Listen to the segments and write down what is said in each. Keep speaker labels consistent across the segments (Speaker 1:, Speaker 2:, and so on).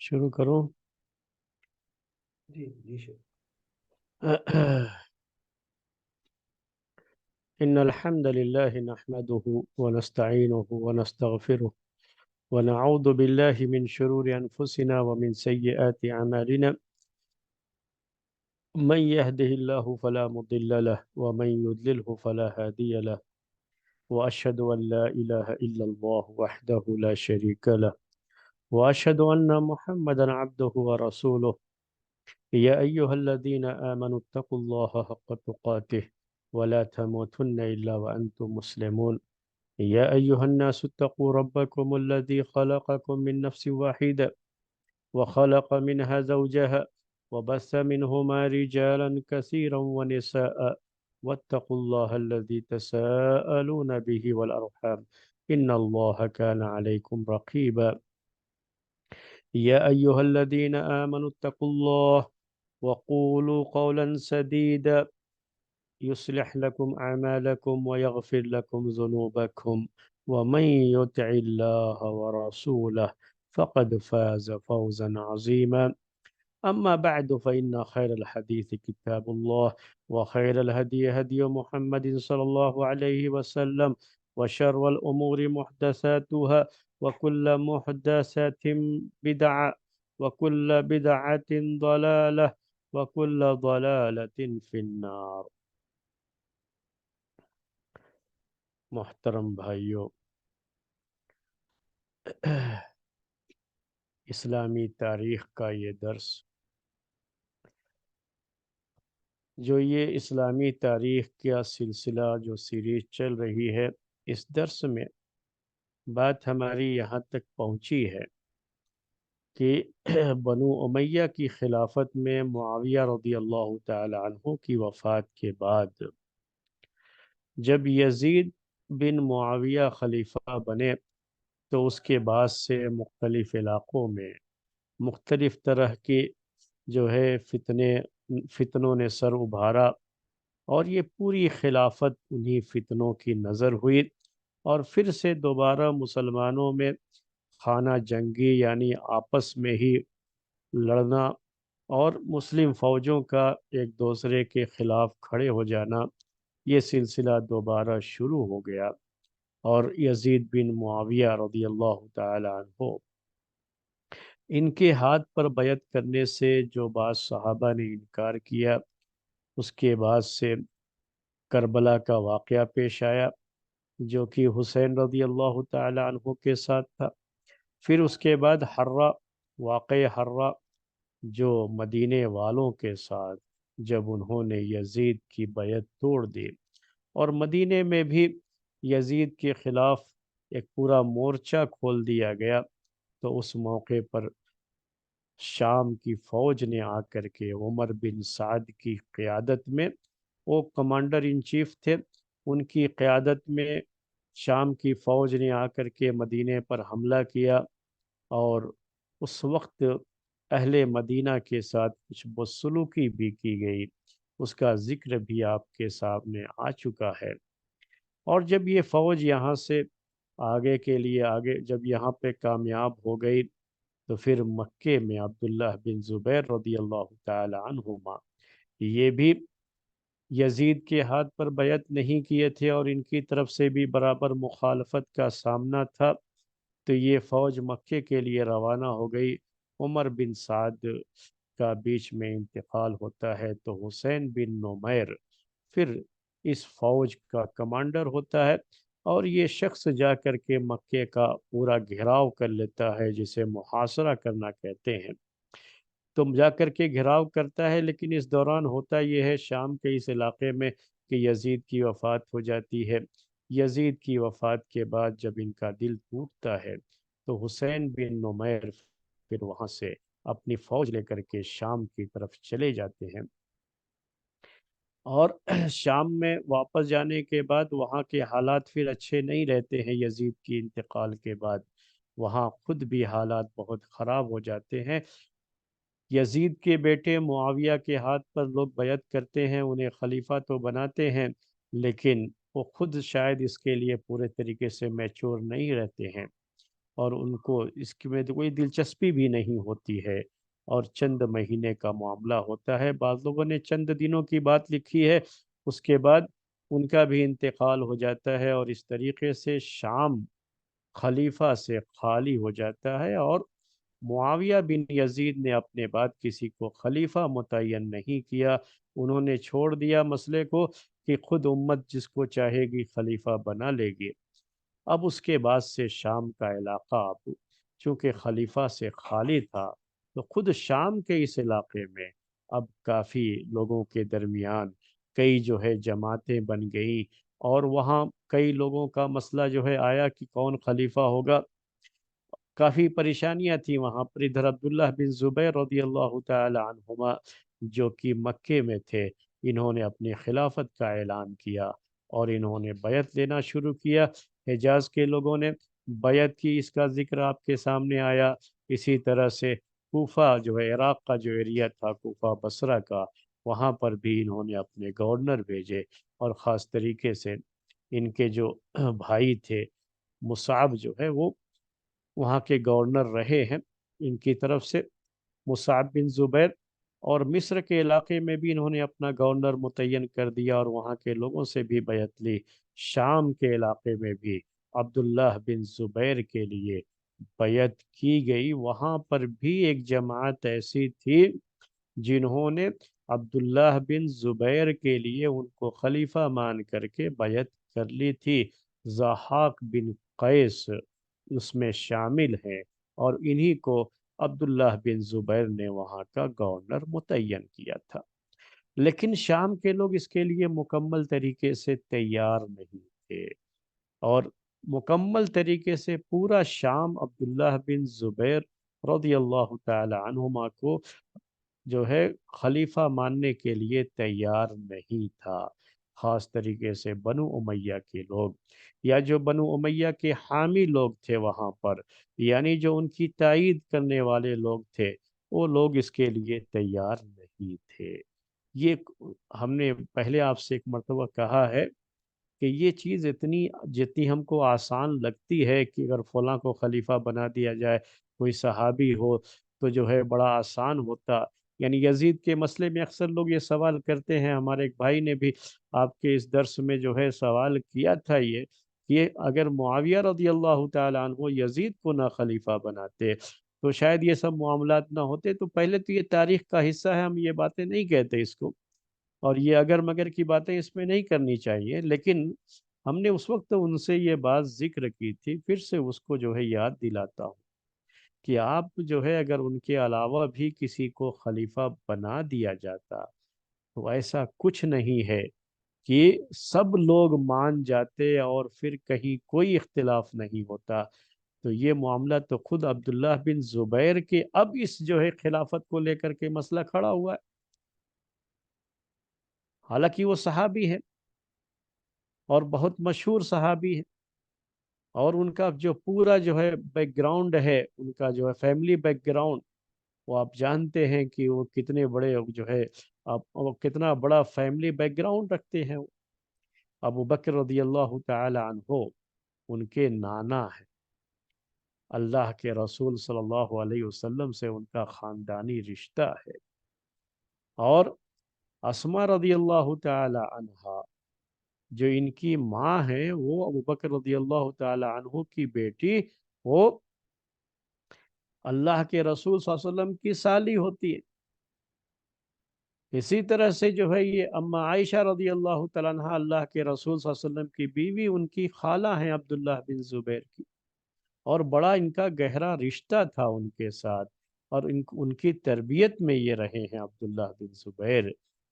Speaker 1: شروع کروں؟
Speaker 2: جی جی شکریہ۔
Speaker 1: إن الحمد لله نحمده ونستعينه ونستغفره ونعوذ بالله من شرور أنفسنا ومن سيئات أعمالنا. من يهده الله فلا مضل له ومن يضلله فلا هادي له، وأشهد أن لا إله إلا الله وحده لا شريك له، وأشهد أن محمدا عبده ورسوله. يا أيها الذين آمنوا اتقوا الله حق تقاته ولا تموتن إلا وأنتم مسلمون. يا أيها الناس اتقوا ربكم الذي خلقكم من نفس واحدة وخلق منها زوجها وبث منهما رجالا كثيرا ونساء، واتقوا الله الذي تساءلون به والأرحام إن الله كان عليكم رقيبا. يا أيها الذين آمنوا اتقوا الله وقولوا قولا سديدا يصلح لكم أعمالكم ويغفر لكم ذنوبكم، ومن يطع الله ورسوله فقد فاز فوزا عظيما. أما بعد، فإن خير الحديث كتاب الله، وخير الهدي هدي محمد صلى الله عليه وسلم، وشر الأمور محدثاتها، وكل محدثة بدعة، وكل بدعة ضلالة، وكل ضلالة في النار. محترم بھائیوں، اسلامی تاریخ کا یہ درس، جو یہ اسلامی تاریخ کا سلسلہ جو سیریز چل رہی ہے، اس درس میں بات ہماری یہاں تک پہنچی ہے کہ بنو امیہ کی خلافت میں معاویہ رضی اللہ تعالی عنہ کی وفات کے بعد جب یزید بن معاویہ خلیفہ بنے تو اس کے بعد سے مختلف علاقوں میں مختلف طرح کے جو ہے فتنوں نے سر ابھارا، اور یہ پوری خلافت انہی فتنوں کی نظر ہوئی، اور پھر سے دوبارہ مسلمانوں میں خانہ جنگی یعنی آپس میں ہی لڑنا اور مسلم فوجوں کا ایک دوسرے کے خلاف کھڑے ہو جانا، یہ سلسلہ دوبارہ شروع ہو گیا، اور یزید بن معاویہ رضی اللہ تعالی عنہ ان کے ہاتھ پر بیعت کرنے سے جو بعض صحابہ نے انکار کیا، اس کے بعد سے کربلا کا واقعہ پیش آیا جو کہ حسین رضی اللہ تعالی عنہ کے ساتھ تھا. پھر اس کے بعد واقع حرہ جو مدینے والوں کے ساتھ جب انہوں نے یزید کی بیعت توڑ دی اور مدینے میں بھی یزید کے خلاف ایک پورا مورچہ کھول دیا گیا، تو اس موقع پر شام کی فوج نے آ کر کے عمر بن سعد کی قیادت میں، وہ کمانڈر ان چیف تھے، ان کی قیادت میں شام کی فوج نے آ کر کے مدینے پر حملہ کیا، اور اس وقت اہل مدینہ کے ساتھ کچھ بدسلوکی بھی کی گئی، اس کا ذکر بھی آپ کے سامنے آ چکا ہے. اور جب یہ فوج یہاں سے آگے جب یہاں پہ کامیاب ہو گئی، تو پھر مکے میں عبداللہ بن زبیر رضی اللہ تعالی عنہما یہ بھی یزید کے ہاتھ پر بیعت نہیں کیے تھے، اور ان کی طرف سے بھی برابر مخالفت کا سامنا تھا. تو یہ فوج مکے کے لیے روانہ ہو گئی. عمر بن سعد کا بیچ میں انتقال ہوتا ہے، تو حسین بن نمیر پھر اس فوج کا کمانڈر ہوتا ہے، اور یہ شخص جا کر کے مکے کا پورا گھیراؤ کر لیتا ہے، جسے محاصرہ کرنا کہتے ہیں. تم جا کر کے گھیراؤ کرتا ہے، لیکن اس دوران ہوتا یہ ہے شام کے اس علاقے میں کہ یزید کی وفات ہو جاتی ہے. یزید کی وفات کے بعد جب ان کا دل ٹوٹتا ہے، تو حسین بن نمیر پھر وہاں سے اپنی فوج لے کر کے شام کی طرف چلے جاتے ہیں، اور شام میں واپس جانے کے بعد وہاں کے حالات پھر اچھے نہیں رہتے ہیں. یزید کی انتقال کے بعد وہاں خود بھی حالات بہت خراب ہو جاتے ہیں. یزید کے بیٹے معاویہ کے ہاتھ پر لوگ بیعت کرتے ہیں، انہیں خلیفہ تو بناتے ہیں، لیکن وہ خود شاید اس کے لیے پورے طریقے سے میچور نہیں رہتے ہیں. اور ان کو اس کی میں تو کوئی دلچسپی بھی نہیں ہوتی ہے، اور چند مہینے کا معاملہ ہوتا ہے۔ بعض لوگوں نے چند دنوں کی بات لکھی ہے، اس کے بعد ان کا بھی انتقال ہو جاتا ہے، اور اس طریقے سے شام خلیفہ سے خالی ہو جاتا ہے، اور معاویہ بن یزید نے اپنے بعد کسی کو خلیفہ متعین نہیں کیا۔ انہوں نے چھوڑ دیا مسئلے کو کہ خود امت جس کو چاہے گی خلیفہ بنا لے گی۔ اب اس کے بعد سے شام کا علاقہ اب چونکہ خلیفہ سے خالی تھا، تو خود شام کے اس علاقے میں اب کافی لوگوں کے درمیان کئی جو ہے جماعتیں بن گئیں، اور وہاں کئی لوگوں کا مسئلہ جو ہے آیا کہ کون خلیفہ ہوگا۔ کافی پریشانیاں تھیں وہاں پر۔ ادھر عبداللہ بن زبیر رضی اللہ تعالی عنہما جو کہ مکے میں تھے، انہوں نے اپنی خلافت کا اعلان کیا، اور انہوں نے بیعت لینا شروع کیا۔ حجاز کے لوگوں نے بیعت کی، اس کا ذکر آپ کے سامنے آیا۔ اسی طرح سے کوفہ جو ہے، عراق کا جو ایریا تھا کوفہ بصرہ کا، وہاں پر بھی انہوں نے اپنے گورنر بھیجے، اور خاص طریقے سے ان کے جو بھائی تھے مصعب جو ہے، وہ وہاں کے گورنر رہے ہیں ان کی طرف سے، مصعب بن زبیر۔ اور مصر کے علاقے میں بھی انہوں نے اپنا گورنر متعین کر دیا، اور وہاں کے لوگوں سے بھی بیعت لی۔ شام کے علاقے میں بھی عبداللہ بن زبیر کے لیے بیعت کی گئی۔ وہاں پر بھی ایک جماعت ایسی تھی جنہوں نے عبداللہ بن زبیر کے لیے ان کو خلیفہ مان کر کے بیعت کر لی تھی۔ ضحاک بن قیس اس میں شامل ہیں، اور انہی کو عبداللہ بن زبیر نے وہاں کا گورنر متعین کیا تھا۔ لیکن شام کے لوگ اس کے لیے مکمل طریقے سے تیار نہیں تھے، اور مکمل طریقے سے پورا شام عبداللہ بن زبیر رضی اللہ تعالی عنہما کو جو ہے خلیفہ ماننے کے لیے تیار نہیں تھا۔ خاص طریقے سے بنو امیہ کے لوگ، یا جو بنو امیہ کے حامی لوگ تھے وہاں پر، یعنی جو ان کی تائید کرنے والے لوگ تھے، وہ لوگ اس کے لیے تیار نہیں تھے۔ یہ ہم نے پہلے آپ سے ایک مرتبہ کہا ہے کہ یہ چیز جتنی ہم کو آسان لگتی ہے کہ اگر فلاں کو خلیفہ بنا دیا جائے، کوئی صحابی ہو تو جو ہے بڑا آسان ہوتا۔ یعنی یزید کے مسئلے میں اکثر لوگ یہ سوال کرتے ہیں، ہمارے ایک بھائی نے بھی آپ کے اس درس میں جو ہے سوال کیا تھا یہ کہ اگر معاویہ رضی اللہ تعالیٰ عنہ یزید کو نہ خلیفہ بناتے تو شاید یہ سب معاملات نہ ہوتے۔ تو پہلے تو یہ تاریخ کا حصہ ہے، ہم یہ باتیں نہیں کہتے اس کو، اور یہ اگر مگر کی باتیں اس میں نہیں کرنی چاہیے، لیکن ہم نے اس وقت ان سے یہ بات ذکر کی تھی، پھر سے اس کو جو ہے یاد دلاتا ہوں کہ آپ جو ہے اگر ان کے علاوہ بھی کسی کو خلیفہ بنا دیا جاتا تو ایسا کچھ نہیں ہے کہ سب لوگ مان جاتے اور پھر کہیں کوئی اختلاف نہیں ہوتا۔ تو یہ معاملہ تو خود عبداللہ بن زبیر کے اب اس جو ہے خلافت کو لے کر کے مسئلہ کھڑا ہوا ہے، حالانکہ وہ صحابی ہے اور بہت مشہور صحابی ہے، اور ان کا جو پورا جو ہے بیک گراؤنڈ ہے، ان کا جو ہے فیملی بیک گراؤنڈ، وہ آپ جانتے ہیں کہ وہ کتنے بڑے جو ہے، وہ کتنا بڑا فیملی بیک گراؤنڈ رکھتے ہیں۔ ابو بکر رضی اللہ تعالی عنہ ان کے نانا ہے، اللہ کے رسول صلی اللہ علیہ وسلم سے ان کا خاندانی رشتہ ہے۔ اور اسما رضی اللہ تعالی عنہا جو ان کی ماں ہے، وہ ابو بکر رضی اللہ تعالی عنہ کی بیٹی، وہ اللہ کے رسول صلی اللہ علیہ وسلم کی سالی ہوتی ہے۔ اسی طرح سے جو ہے یہ اما عائشہ رضی اللہ تعالیٰ عنہ اللہ کے رسول صلی اللہ علیہ وسلم کی بیوی، ان کی خالہ ہیں عبداللہ بن زبیر کی، اور بڑا ان کا گہرا رشتہ تھا ان کے ساتھ، اور ان کی تربیت میں یہ رہے ہیں عبداللہ بن زبیر،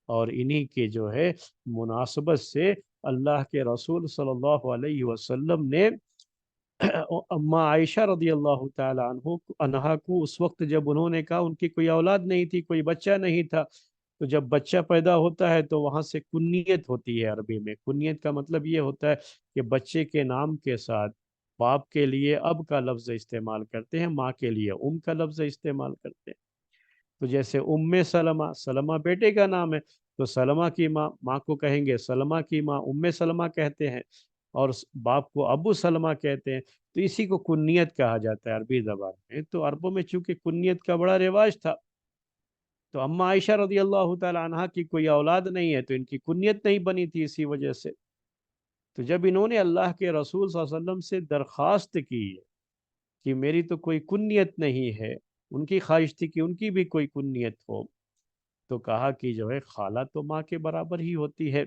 Speaker 1: اور انہی کے جو ہے مناسبت سے اللہ کے رسول صلی اللہ علیہ وسلم نے اما عائشہ رضی اللہ تعالی عنہا کو اس وقت جب انہوں نے کہا، ان کی کوئی اولاد نہیں تھی، کوئی بچہ نہیں تھا، تو جب بچہ پیدا ہوتا ہے تو وہاں سے کنیت ہوتی ہے۔ عربی میں کنیت کا مطلب یہ ہوتا ہے کہ بچے کے نام کے ساتھ باپ کے لیے اب کا لفظ استعمال کرتے ہیں، ماں کے لیے کا لفظ استعمال کرتے ہیں۔ تو جیسے سلمہ، سلمہ بیٹے کا نام ہے، تو سلمہ کی ماں، ماں کو کہیں گے سلمہ کی ماں، سلمہ کہتے ہیں۔ اور باپ کو ابو سلمہ کہتے ہیں، تو اسی کو کنیت کہا جاتا ہے عربی زبان میں۔ تو عربوں میں چونکہ کنیت کا بڑا رواج تھا، تو اما عائشہ رضی اللہ تعالی عنہا کی کوئی اولاد نہیں ہے، تو ان کی کنیت نہیں بنی تھی اسی وجہ سے۔ تو جب انہوں نے اللہ کے رسول صلی اللہ علیہ وسلم سے درخواست کی کہ میری تو کوئی کنیت نہیں ہے، ان کی خواہش تھی کہ ان کی بھی کوئی کنیت ہو، تو کہا کہ جو ہے خالہ تو ماں کے برابر ہی ہوتی ہے،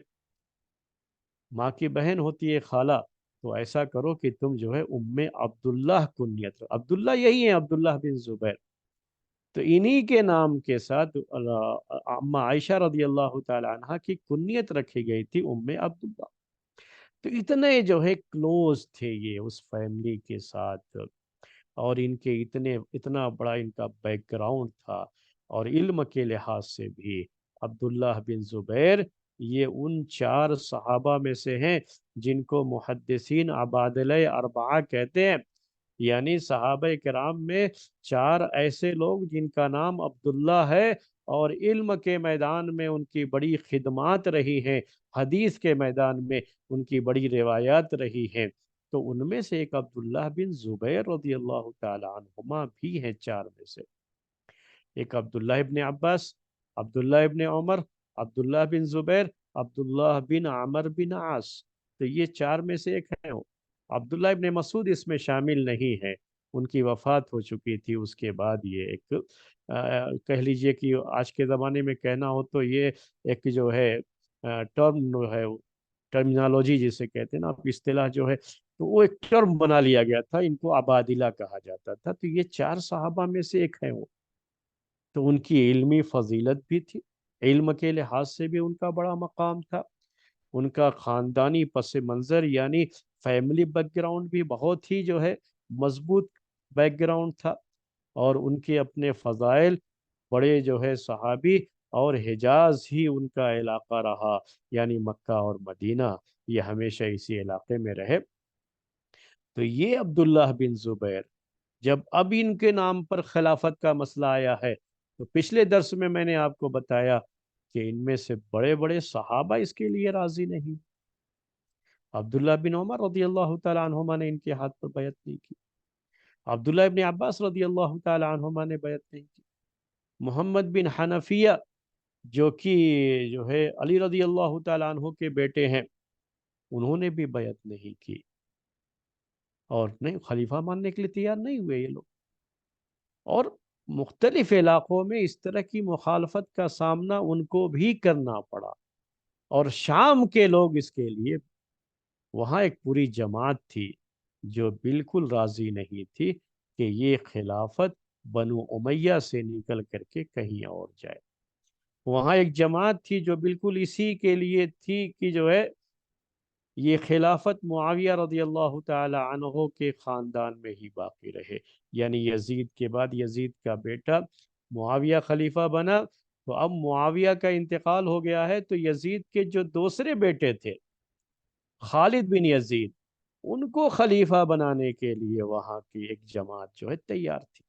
Speaker 1: ماں کی بہن ہوتی ہے خالہ، تو ایسا کرو کہ تم جو ہے ام عبداللہ کنیت رکھو۔ عبداللہ یہی ہے عبداللہ بن زبیر، تو انہی کے نام کے ساتھ اما عائشہ رضی اللہ تعالی عنہ کی کنیت رکھی گئی تھی ام عبداللہ۔ تو اتنے جو ہے کلوز تھے یہ اس فیملی کے ساتھ، اور ان کے اتنا بڑا ان کا بیک گراؤنڈ تھا، اور علم کے لحاظ سے بھی عبداللہ بن زبیر یہ ان 4 صحابہ میں سے ہیں جن کو محدثین عبادلہ اربعہ کہتے ہیں، یعنی صحابہ کرام میں 4 ایسے لوگ جن کا نام عبداللہ ہے، اور علم کے میدان میں ان کی بڑی خدمات رہی ہیں، حدیث کے میدان میں ان کی بڑی روایات رہی ہیں۔ تو ان میں سے ایک عبداللہ بن زبیر رضی اللہ تعالی عنہما بھی ہیں 4 میں سے۔ ایک عبداللہ ابن عباس، عبداللہ ابن عمر، عبداللہ بن زبیر، عبداللہ بن عمر بن عاص، تو یہ 4 میں سے ایک ہیں۔ عبداللہ ابن مسعود اس میں شامل نہیں ہے، ان کی وفات ہو چکی تھی اس کے بعد۔ یہ ایک کہہ لیجئے کہ آج کے زمانے میں کہنا ہو تو یہ ایک جو ہے ٹرم ہے، ٹرمینالوجی جسے کہتے ہیں نا، اصطلاح جو ہے، تو وہ ایک ٹرم بنا لیا گیا تھا، ان کو عبادلہ کہا جاتا تھا۔ تو یہ 4 صحابہ میں سے ایک ہیں وہ، تو ان کی علمی فضیلت بھی تھی، علم کے لحاظ سے بھی ان کا بڑا مقام تھا، ان کا خاندانی پس منظر یعنی فیملی بیک گراؤنڈ بھی بہت ہی جو ہے مضبوط بیک گراؤنڈ تھا، اور ان کے اپنے فضائل، بڑے جو ہے صحابی، اور حجاز ہی ان کا علاقہ رہا، یعنی مکہ اور مدینہ یہ ہمیشہ اسی علاقے میں رہے۔ تو یہ عبداللہ بن زبیر، جب اب ان کے نام پر خلافت کا مسئلہ آیا ہے، تو پچھلے درس میں نے آپ کو بتایا کہ ان میں سے بڑے بڑے صحابہ اس کے لیے راضی نہیں۔ عبداللہ بن عمر رضی اللہ تعالیٰ عنہما نے ان کے ہاتھ پر بیعت نہیں کی، عبداللہ ابن عباس رضی اللہ تعالیٰ عنہما نے بیعت نہیں کی، محمد بن حنفیہ جو کہ جو ہے علی رضی اللہ تعالیٰ عنہ کے بیٹے ہیں، انہوں نے بھی بیعت نہیں کی، اور نہیں خلیفہ ماننے کے لیے تیار نہیں ہوئے یہ لوگ۔ اور مختلف علاقوں میں اس طرح کی مخالفت کا سامنا ان کو بھی کرنا پڑا، اور شام کے لوگ اس کے لیے، وہاں ایک پوری جماعت تھی جو بالکل راضی نہیں تھی کہ یہ خلافت بنو امیہ سے نکل کر کے کہیں اور جائے۔ وہاں ایک جماعت تھی جو بالکل اسی کے لیے تھی کہ جو ہے یہ خلافت معاویہ رضی اللہ تعالی عنہ کے خاندان میں ہی باقی رہے، یعنی یزید کے بعد یزید کا بیٹا معاویہ خلیفہ بنا، تو اب معاویہ کا انتقال ہو گیا ہے، تو یزید کے جو دوسرے بیٹے تھے خالد بن یزید، ان کو خلیفہ بنانے کے لیے وہاں کی ایک جماعت جو ہے تیار تھی۔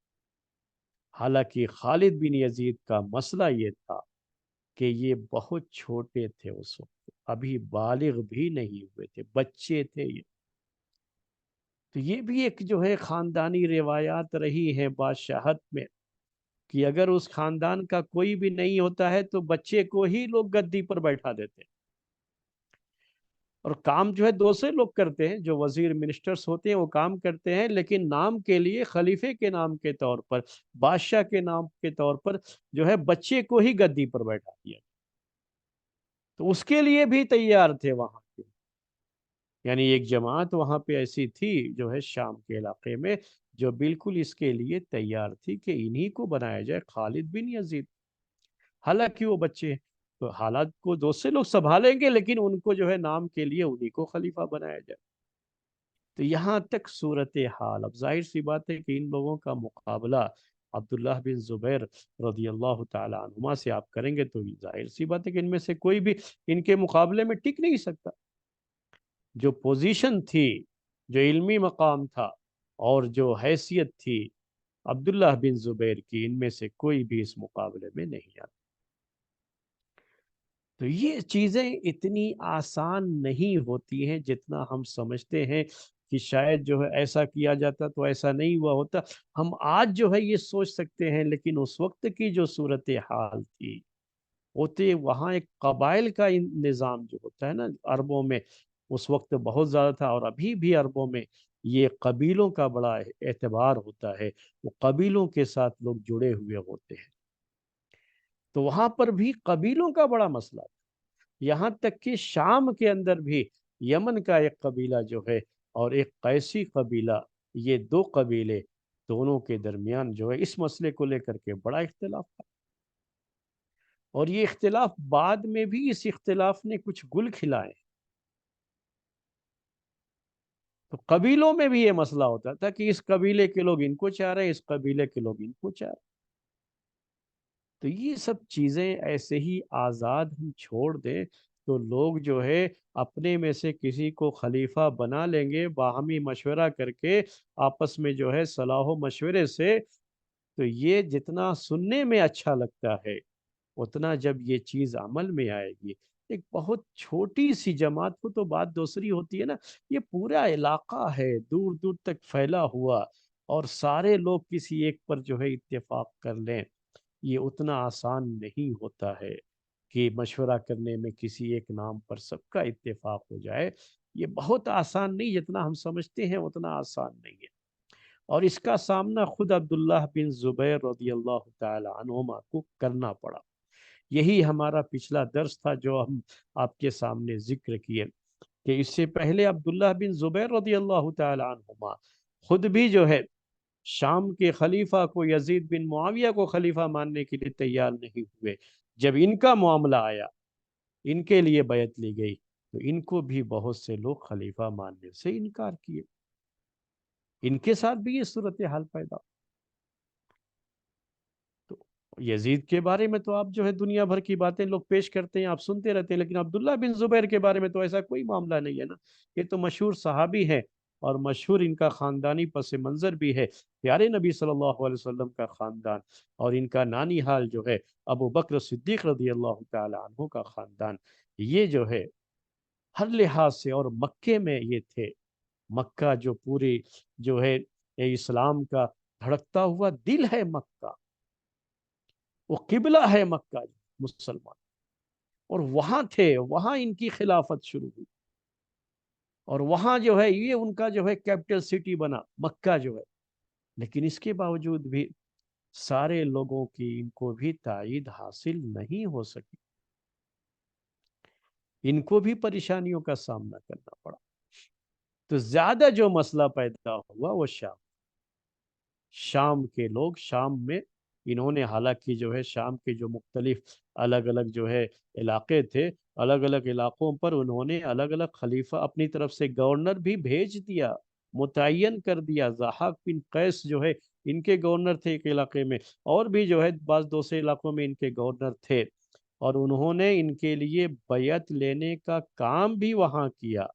Speaker 1: حالانکہ خالد بن یزید کا مسئلہ یہ تھا کہ یہ بہت چھوٹے تھے، اس وقت ابھی بالغ بھی نہیں ہوئے تھے، بچے تھے یہ۔ تو یہ بھی ایک جو ہے خاندانی روایات رہی ہیں بادشاہت میں، کہ اگر اس خاندان کا کوئی بھی نہیں ہوتا ہے تو بچے کو ہی لوگ گدی پر بیٹھا دیتے ہیں، اور کام جو ہے دوسرے لوگ کرتے ہیں، جو وزیر منسٹرز ہوتے ہیں وہ کام کرتے ہیں، لیکن نام کے لیے خلیفے کے نام کے طور پر، بادشاہ کے نام کے طور پر جو ہے بچے کو ہی گدی پر بیٹھا دیا، تو اس کے لیے بھی تیار تھے وہاں کے، یعنی ایک جماعت وہاں پہ ایسی تھی جو ہے شام کے علاقے میں، جو بالکل اس کے لیے تیار تھی کہ انہی کو بنایا جائے خالد بن یزید، حالانکہ وہ بچے ہیں، تو حالات کو دوسرے لوگ سنبھالیں گے، لیکن ان کو جو ہے نام کے لیے انہی کو خلیفہ بنایا جائے۔ تو یہاں تک صورتحال، اب ظاہر سی بات ہے کہ ان لوگوں کا مقابلہ عبداللہ بن زبیر رضی اللہ تعالی عنہما سے آپ کریں گے، تو ظاہر سی بات ہے کہ ان میں سے کوئی بھی ان کے مقابلے میں ٹک نہیں سکتا۔ جو پوزیشن تھی، جو علمی مقام تھا، اور جو حیثیت تھی عبداللہ بن زبیر کی، ان میں سے کوئی بھی اس مقابلے میں نہیں آتا۔ تو یہ چیزیں اتنی آسان نہیں ہوتی ہیں جتنا ہم سمجھتے ہیں کہ شاید جو ہے ایسا کیا جاتا تو ایسا نہیں ہوا ہوتا. ہم آج جو ہے یہ سوچ سکتے ہیں، لیکن اس وقت کی جو صورتحال تھی، ہوتے وہاں ایک قبائل کا نظام جو ہوتا ہے نا عربوں میں، اس وقت بہت زیادہ تھا، اور ابھی بھی عربوں میں یہ قبیلوں کا بڑا اعتبار ہوتا ہے. وہ قبیلوں کے ساتھ لوگ جڑے ہوئے ہوتے ہیں. تو وہاں پر بھی قبیلوں کا بڑا مسئلہ تھا. یہاں تک کہ شام کے اندر بھی یمن کا ایک قبیلہ جو ہے اور ایک قیسی قبیلہ، یہ دو قبیلے، دونوں کے درمیان جو ہے اس مسئلے کو لے کر کے بڑا اختلاف تھا. اور یہ اختلاف بعد میں بھی اس اختلاف نے کچھ گل کھلائے. تو قبیلوں میں بھی یہ مسئلہ ہوتا تھا کہ اس قبیلے کے لوگ ان کو چاہ رہے ہیں، اس قبیلے کے لوگ ان کو چاہ رہے ہیں. تو یہ سب چیزیں ایسے ہی آزاد ہم چھوڑ دیں تو لوگ جو ہے اپنے میں سے کسی کو خلیفہ بنا لیں گے باہمی مشورہ کر کے، آپس میں جو ہے صلاح و مشورے سے. تو یہ جتنا سننے میں اچھا لگتا ہے، اتنا جب یہ چیز عمل میں آئے گی، ایک بہت چھوٹی سی جماعت کو تو بات دوسری ہوتی ہے نا. یہ پورا علاقہ ہے دور دور تک پھیلا ہوا، اور سارے لوگ کسی ایک پر جو ہے اتفاق کر لیں، یہ اتنا آسان نہیں ہوتا ہے کہ مشورہ کرنے میں کسی ایک نام پر سب کا اتفاق ہو جائے. یہ بہت آسان نہیں، جتنا ہم سمجھتے ہیں اتنا آسان نہیں ہے. اور اس کا سامنا خود عبداللہ بن زبیر رضی اللہ تعالی عنہما کو کرنا پڑا. یہی ہمارا پچھلا درس تھا جو ہم آپ کے سامنے ذکر کیے، کہ اس سے پہلے عبداللہ بن زبیر رضی اللہ تعالی عنہما خود بھی جو ہے شام کے خلیفہ کو، یزید بن معاویہ کو خلیفہ ماننے کے لیے تیار نہیں ہوئے. جب ان کا معاملہ آیا، ان کے لیے بیعت لی گئی، تو ان کو بھی بہت سے لوگ خلیفہ ماننے سے انکار کیے. ان کے ساتھ بھی یہ صورتحال پیدا. تو یزید کے بارے میں تو آپ جو ہے دنیا بھر کی باتیں لوگ پیش کرتے ہیں، آپ سنتے رہتے ہیں، لیکن عبداللہ بن زبیر کے بارے میں تو ایسا کوئی معاملہ نہیں ہے نا. یہ تو مشہور صحابی ہے، اور مشہور ان کا خاندانی پس منظر بھی ہے، پیارے نبی صلی اللہ علیہ وسلم کا خاندان. اور ان کا نانی حال جو ہے ابو بکر صدیق رضی اللہ تعالی عنہ کا خاندان. یہ جو ہے ہر لحاظ سے، اور مکے میں یہ تھے. مکہ جو پوری جو ہے اسلام کا دھڑکتا ہوا دل ہے مکہ، وہ قبلہ ہے مکہ مسلمان. اور وہاں تھے، وہاں ان کی خلافت شروع ہوئی، اور وہاں جو ہے یہ ان کا جو ہے کیپٹل سٹی بنا مکہ جو ہے. لیکن اس کے باوجود بھی سارے لوگوں کی ان کو بھی تائید حاصل نہیں ہو سکی. ان کو بھی پریشانیوں کا سامنا کرنا پڑا. تو زیادہ جو مسئلہ پیدا ہوا وہ شام کے لوگ. شام میں انہوں نے حالانکہ جو ہے شام کے جو مختلف الگ الگ جو ہے علاقے تھے، الگ الگ علاقوں پر انہوں نے الگ الگ خلیفہ اپنی طرف سے گورنر بھی بھیج دیا، متعین کر دیا. ضحاک بن قیس جو ہے ان کے گورنر تھے ایک علاقے میں، اور بھی جو ہے بعض دوسرے علاقوں میں ان کے گورنر تھے. اور انہوں نے ان کے لیے بیعت لینے کا کام بھی وہاں کیا.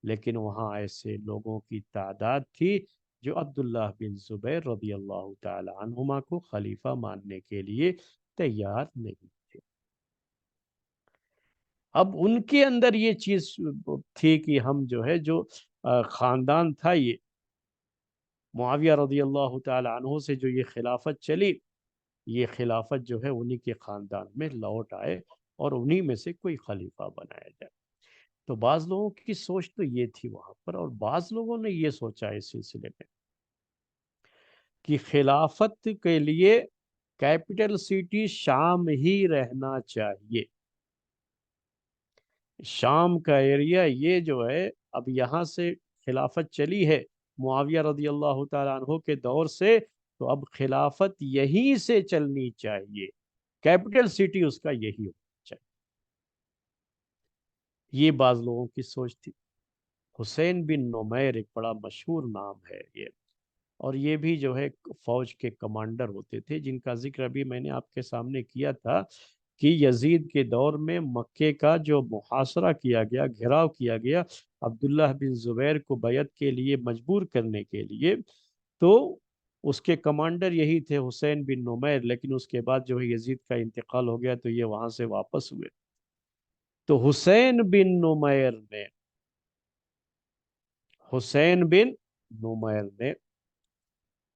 Speaker 1: لیکن وہاں ایسے لوگوں کی تعداد تھی جو عبداللہ بن زبیر رضی اللہ تعالی عنہما کو خلیفہ ماننے کے لیے تیار نہیں تھے. اب ان کے اندر یہ چیز تھی کہ ہم جو ہے جو خاندان تھا یہ معاویہ رضی اللہ تعالی عنہ سے جو یہ خلافت چلی، یہ خلافت جو ہے انہی کے خاندان میں لوٹ آئے، اور انہی میں سے کوئی خلیفہ بنایا جائے. تو بعض لوگوں کی سوچ تو یہ تھی وہاں پر، اور بعض لوگوں نے یہ سوچا اس سلسلے میں کہ خلافت کے لیے کیپٹل سٹی شام ہی رہنا چاہیے. شام کا ایریا یہ جو ہے اب یہاں سے خلافت چلی ہے معاویہ رضی اللہ تعالیٰ عنہ کے دور سے، تو اب خلافت یہیں سے چلنی چاہیے، کیپٹل سٹی اس کا یہی ہونا چاہیے. یہ بعض لوگوں کی سوچ تھی. حسین بن نمیر ایک بڑا مشہور نام ہے یہ، اور یہ بھی جو ہے فوج کے کمانڈر ہوتے تھے، جن کا ذکر ابھی میں نے آپ کے سامنے کیا تھا کہ یزید کے دور میں مکے کا جو محاصرہ کیا گیا، گھیراؤ کیا گیا عبداللہ بن زبیر کو بیعت کے لیے مجبور کرنے کے لیے، تو اس کے کمانڈر یہی تھے حسین بن نمیر. لیکن اس کے بعد جو ہے یزید کا انتقال ہو گیا تو یہ وہاں سے واپس ہوئے. تو حسین بن نمیر نے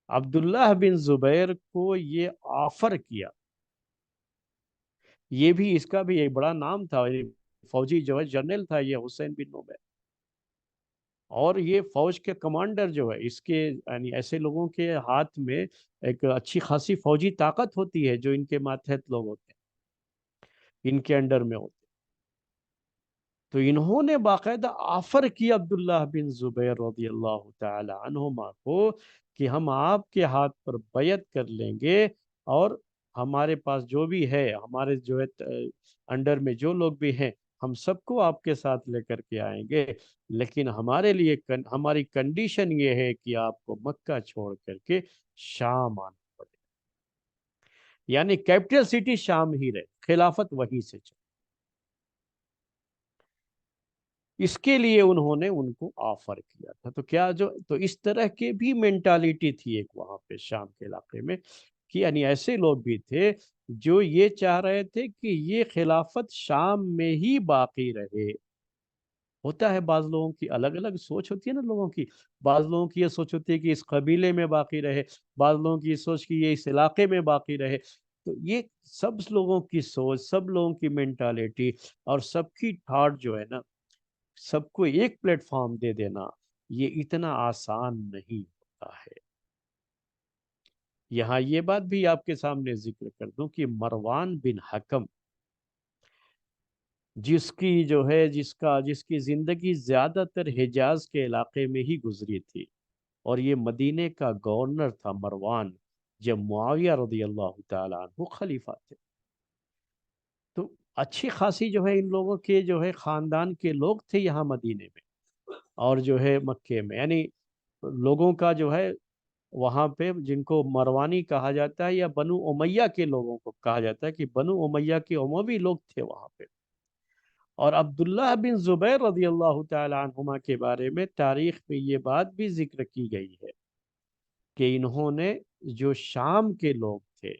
Speaker 1: عبداللہ بن زبیر کو یہ آفر کیا. یہ بھی اس کا بھی ایک بڑا نام تھا، فوجی جو ہے جنرل تھا یہ حسین بن نمیر، اور یہ فوج کے کمانڈر جو ہے اس کے یعنی ایسے لوگوں کے ہاتھ میں ایک اچھی خاصی فوجی طاقت ہوتی ہے جو ان کے ماتحت لوگ ہوتے ہیں، ان کے انڈر میں ہوتے ہیں. تو انہوں نے باقاعدہ آفر کیا عبداللہ بن زبیر رضی اللہ تعالی عنہما کو کہ ہم آپ کے ہاتھ پر بیعت کر لیں گے، اور ہمارے پاس جو بھی ہے، ہمارے جو ہے انڈر میں جو لوگ بھی ہیں، ہم سب کو آپ کے ساتھ لے کر کے آئیں گے، لیکن ہمارے لیے ہماری کنڈیشن یہ ہے کہ آپ کو مکہ چھوڑ کر کے شام آنا پڑے، یعنی کیپٹل سٹی شام ہی رہے، خلافت وہیں سے چلے. اس کے لیے انہوں نے ان کو آفر کیا تھا. تو کیا تو اس طرح کی بھی مینٹالٹی تھی ایک وہاں پہ شام کے علاقے میں، کہ یعنی ایسے لوگ بھی تھے جو یہ چاہ رہے تھے کہ یہ خلافت شام میں ہی باقی رہے. ہوتا ہے بعض لوگوں کی الگ الگ سوچ ہوتی ہے نا لوگوں کی. بعض لوگوں کی یہ سوچ ہوتی ہے کہ اس قبیلے میں باقی رہے، بعض لوگوں کی یہ سوچ کہ یہ اس علاقے میں باقی رہے. تو یہ سب لوگوں کی سوچ، سب لوگوں کی مینٹالٹی اور سب کی تھاٹ جو ہے نا، سب کو ایک پلیٹ فارم دے دینا، یہ اتنا آسان نہیں ہوتا ہے. یہاں یہ بات بھی آپ کے سامنے ذکر کر دوں کہ مروان بن حکم، جس کی زندگی زیادہ تر حجاز کے علاقے میں ہی گزری تھی، اور یہ مدینے کا گورنر تھا مروان جب معاویہ رضی اللہ تعالی عنہ خلیفہ تھے. تو اچھی خاصی جو ہے ان لوگوں کے جو ہے خاندان کے لوگ تھے یہاں مدینے میں اور جو ہے مکے میں، یعنی لوگوں کا جو ہے وہاں پہ جن کو مروانی کہا جاتا ہے یا بنو امیہ کے لوگوں کو کہا جاتا ہے، کہ بنو امیہ کے اموی لوگ تھے وہاں پہ. اور عبداللہ بن زبیر رضی اللہ تعالی عنہما کے بارے میں تاریخ میں یہ بات بھی ذکر کی گئی ہے کہ انہوں نے جو شام کے لوگ تھے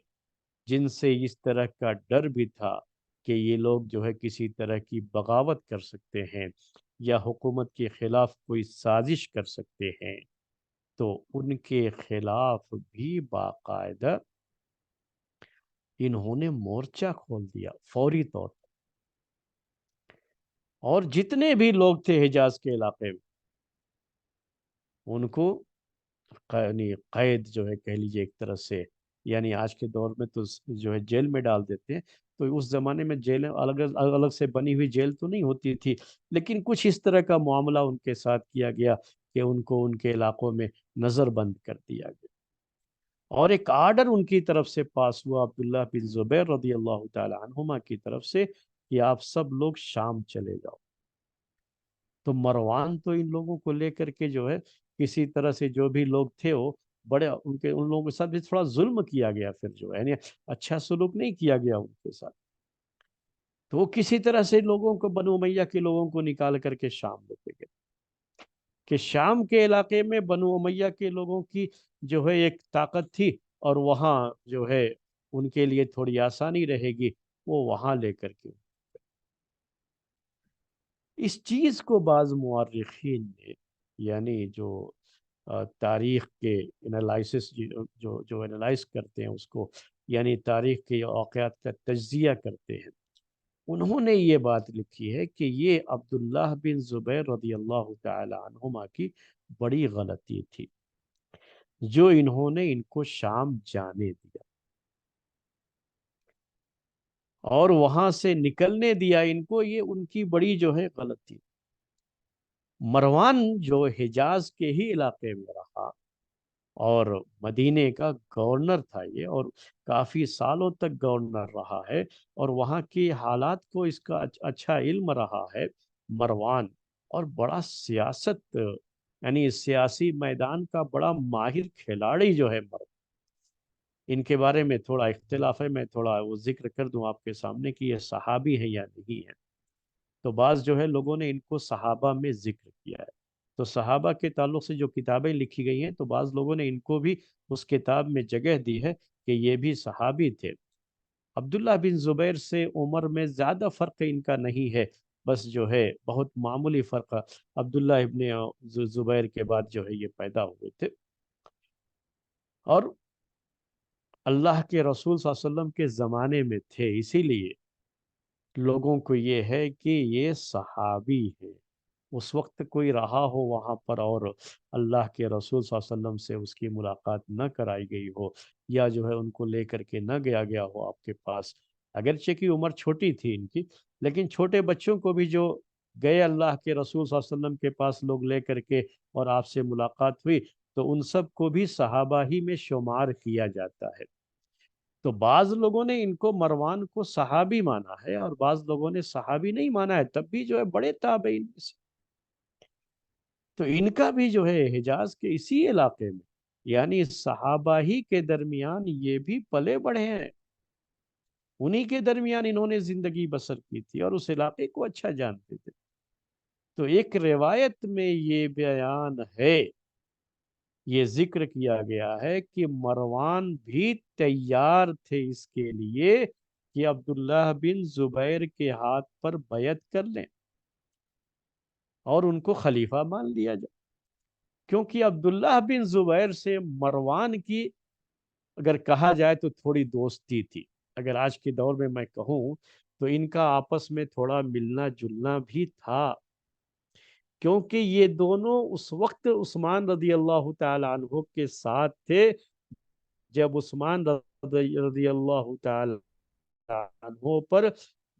Speaker 1: جن سے اس طرح کا ڈر بھی تھا کہ یہ لوگ جو ہے کسی طرح کی بغاوت کر سکتے ہیں یا حکومت کے خلاف کوئی سازش کر سکتے ہیں، تو ان کے خلاف بھی باقاعدہ انہوں نے مورچہ کھول دیا فوری طور پر. اور جتنے بھی لوگ تھے حجاز کے علاقے میں ان کو یعنی قید جو ہے کہہ لیجیے ایک طرح سے، یعنی آج کے دور میں تو جو ہے جیل میں ڈال دیتے ہیں، تو اس زمانے میں جیلیں الگ الگ سے بنی ہوئی جیل تو نہیں ہوتی تھی، لیکن کچھ اس طرح کا معاملہ ان کے ساتھ کیا گیا کہ ان کو ان کے علاقوں میں نظر بند کر دیا گیا. اور ایک آرڈر ان کی طرف سے پاس ہوا عبداللہ بن زبیر رضی اللہ تعالی عنہما کی طرف سے کہ آپ سب لوگ شام چلے جاؤ. تو مروان تو ان لوگوں کو لے کر کے جو ہے کسی طرح سے، جو بھی لوگ تھے وہ بڑے ان لوگوں کے ساتھ بھی تھوڑا ظلم کیا گیا، پھر جو ہے یعنی اچھا سلوک نہیں کیا گیا ان کے ساتھ. تو وہ کسی طرح سے لوگوں کو، بنو امیہ کے لوگوں کو نکال کر کے شام لیتے گئے، کہ شام کے علاقے میں بنو امیہ کے لوگوں کی جو ہے ایک طاقت تھی، اور وہاں جو ہے ان کے لیے تھوڑی آسانی رہے گی، وہ وہاں لے کر کے. اس چیز کو بعض مورخین نے، یعنی جو تاریخ کے انالائسس جو انالائز کرتے ہیں اس کو، یعنی تاریخ کے واقعات کا تجزیہ کرتے ہیں، انہوں نے یہ بات لکھی ہے کہ یہ عبداللہ بن زبیر رضی اللہ تعالی عنہما کی بڑی غلطی تھی جو انہوں نے ان کو شام جانے دیا اور وہاں سے نکلنے دیا ان کو، یہ ان کی بڑی جو ہے غلطی. مروان جو حجاز کے ہی علاقے میں رہا اور مدینے کا گورنر تھا یہ، اور کافی سالوں تک گورنر رہا ہے، اور وہاں کی حالات کو اس کا اچھا علم رہا ہے مروان، اور بڑا سیاست یعنی سیاسی میدان کا بڑا ماہر کھلاڑی جو ہے مروان. ان کے بارے میں تھوڑا اختلاف ہے، میں تھوڑا وہ ذکر کر دوں آپ کے سامنے کہ یہ صحابی ہے یا نہیں ہے. تو بعض جو ہے لوگوں نے ان کو صحابہ میں ذکر کیا ہے. تو صحابہ کے تعلق سے جو کتابیں لکھی گئی ہیں تو بعض لوگوں نے ان کو بھی اس کتاب میں جگہ دی ہے کہ یہ بھی صحابی تھے. عبداللہ بن زبیر سے عمر میں زیادہ فرق ان کا نہیں ہے، بس جو ہے بہت معمولی فرق عبداللہ ابن زبیر کے بعد جو ہے یہ پیدا ہوئے تھے۔ اور اللہ کے رسول صلی اللہ علیہ وسلم کے زمانے میں تھے، اسی لیے لوگوں کو یہ ہے کہ یہ صحابی ہے۔ اس وقت کوئی رہا ہو وہاں پر اور اللہ کے رسول صلی اللہ علیہ وسلم سے اس کی ملاقات نہ کرائی گئی ہو، یا جو ہے ان کو لے کر کے نہ گیا گیا ہو آپ کے پاس، اگرچہ کی عمر چھوٹی تھی ان کی، لیکن چھوٹے بچوں کو بھی جو گئے اللہ کے رسول صلی اللہ علیہ وسلم کے پاس لوگ لے کر کے اور آپ سے ملاقات ہوئی، تو ان سب کو بھی صحابہ ہی میں شمار کیا جاتا ہے۔ تو بعض لوگوں نے ان کو، مروان کو، صحابی مانا ہے، اور بعض لوگوں نے صحابی نہیں مانا ہے، تب بھی جو ہے بڑے تابعین میں سے۔ تو ان کا بھی جو ہے حجاز کے اسی علاقے میں، یعنی صحابہ ہی کے درمیان یہ بھی پلے بڑھے ہیں، انہی کے درمیان انہوں نے زندگی بسر کی تھی اور اس علاقے کو اچھا جانتے تھے۔ تو ایک روایت میں یہ بیان ہے، یہ ذکر کیا گیا ہے کہ مروان بھی تیار تھے اس کے لیے کہ عبداللہ بن زبیر کے ہاتھ پر بیعت کر لیں اور ان کو خلیفہ مان لیا جائے، کیونکہ عبداللہ بن زبیر سے مروان کی اگر کہا جائے تو تھوڑی دوستی تھی۔ اگر آج کے دور میں کہوں تو ان کا آپس میں تھوڑا ملنا جلنا بھی تھا، کیونکہ یہ دونوں اس وقت عثمان رضی اللہ تعالی عنہ کے ساتھ تھے جب عثمان رضی اللہ تعالی عنہ پر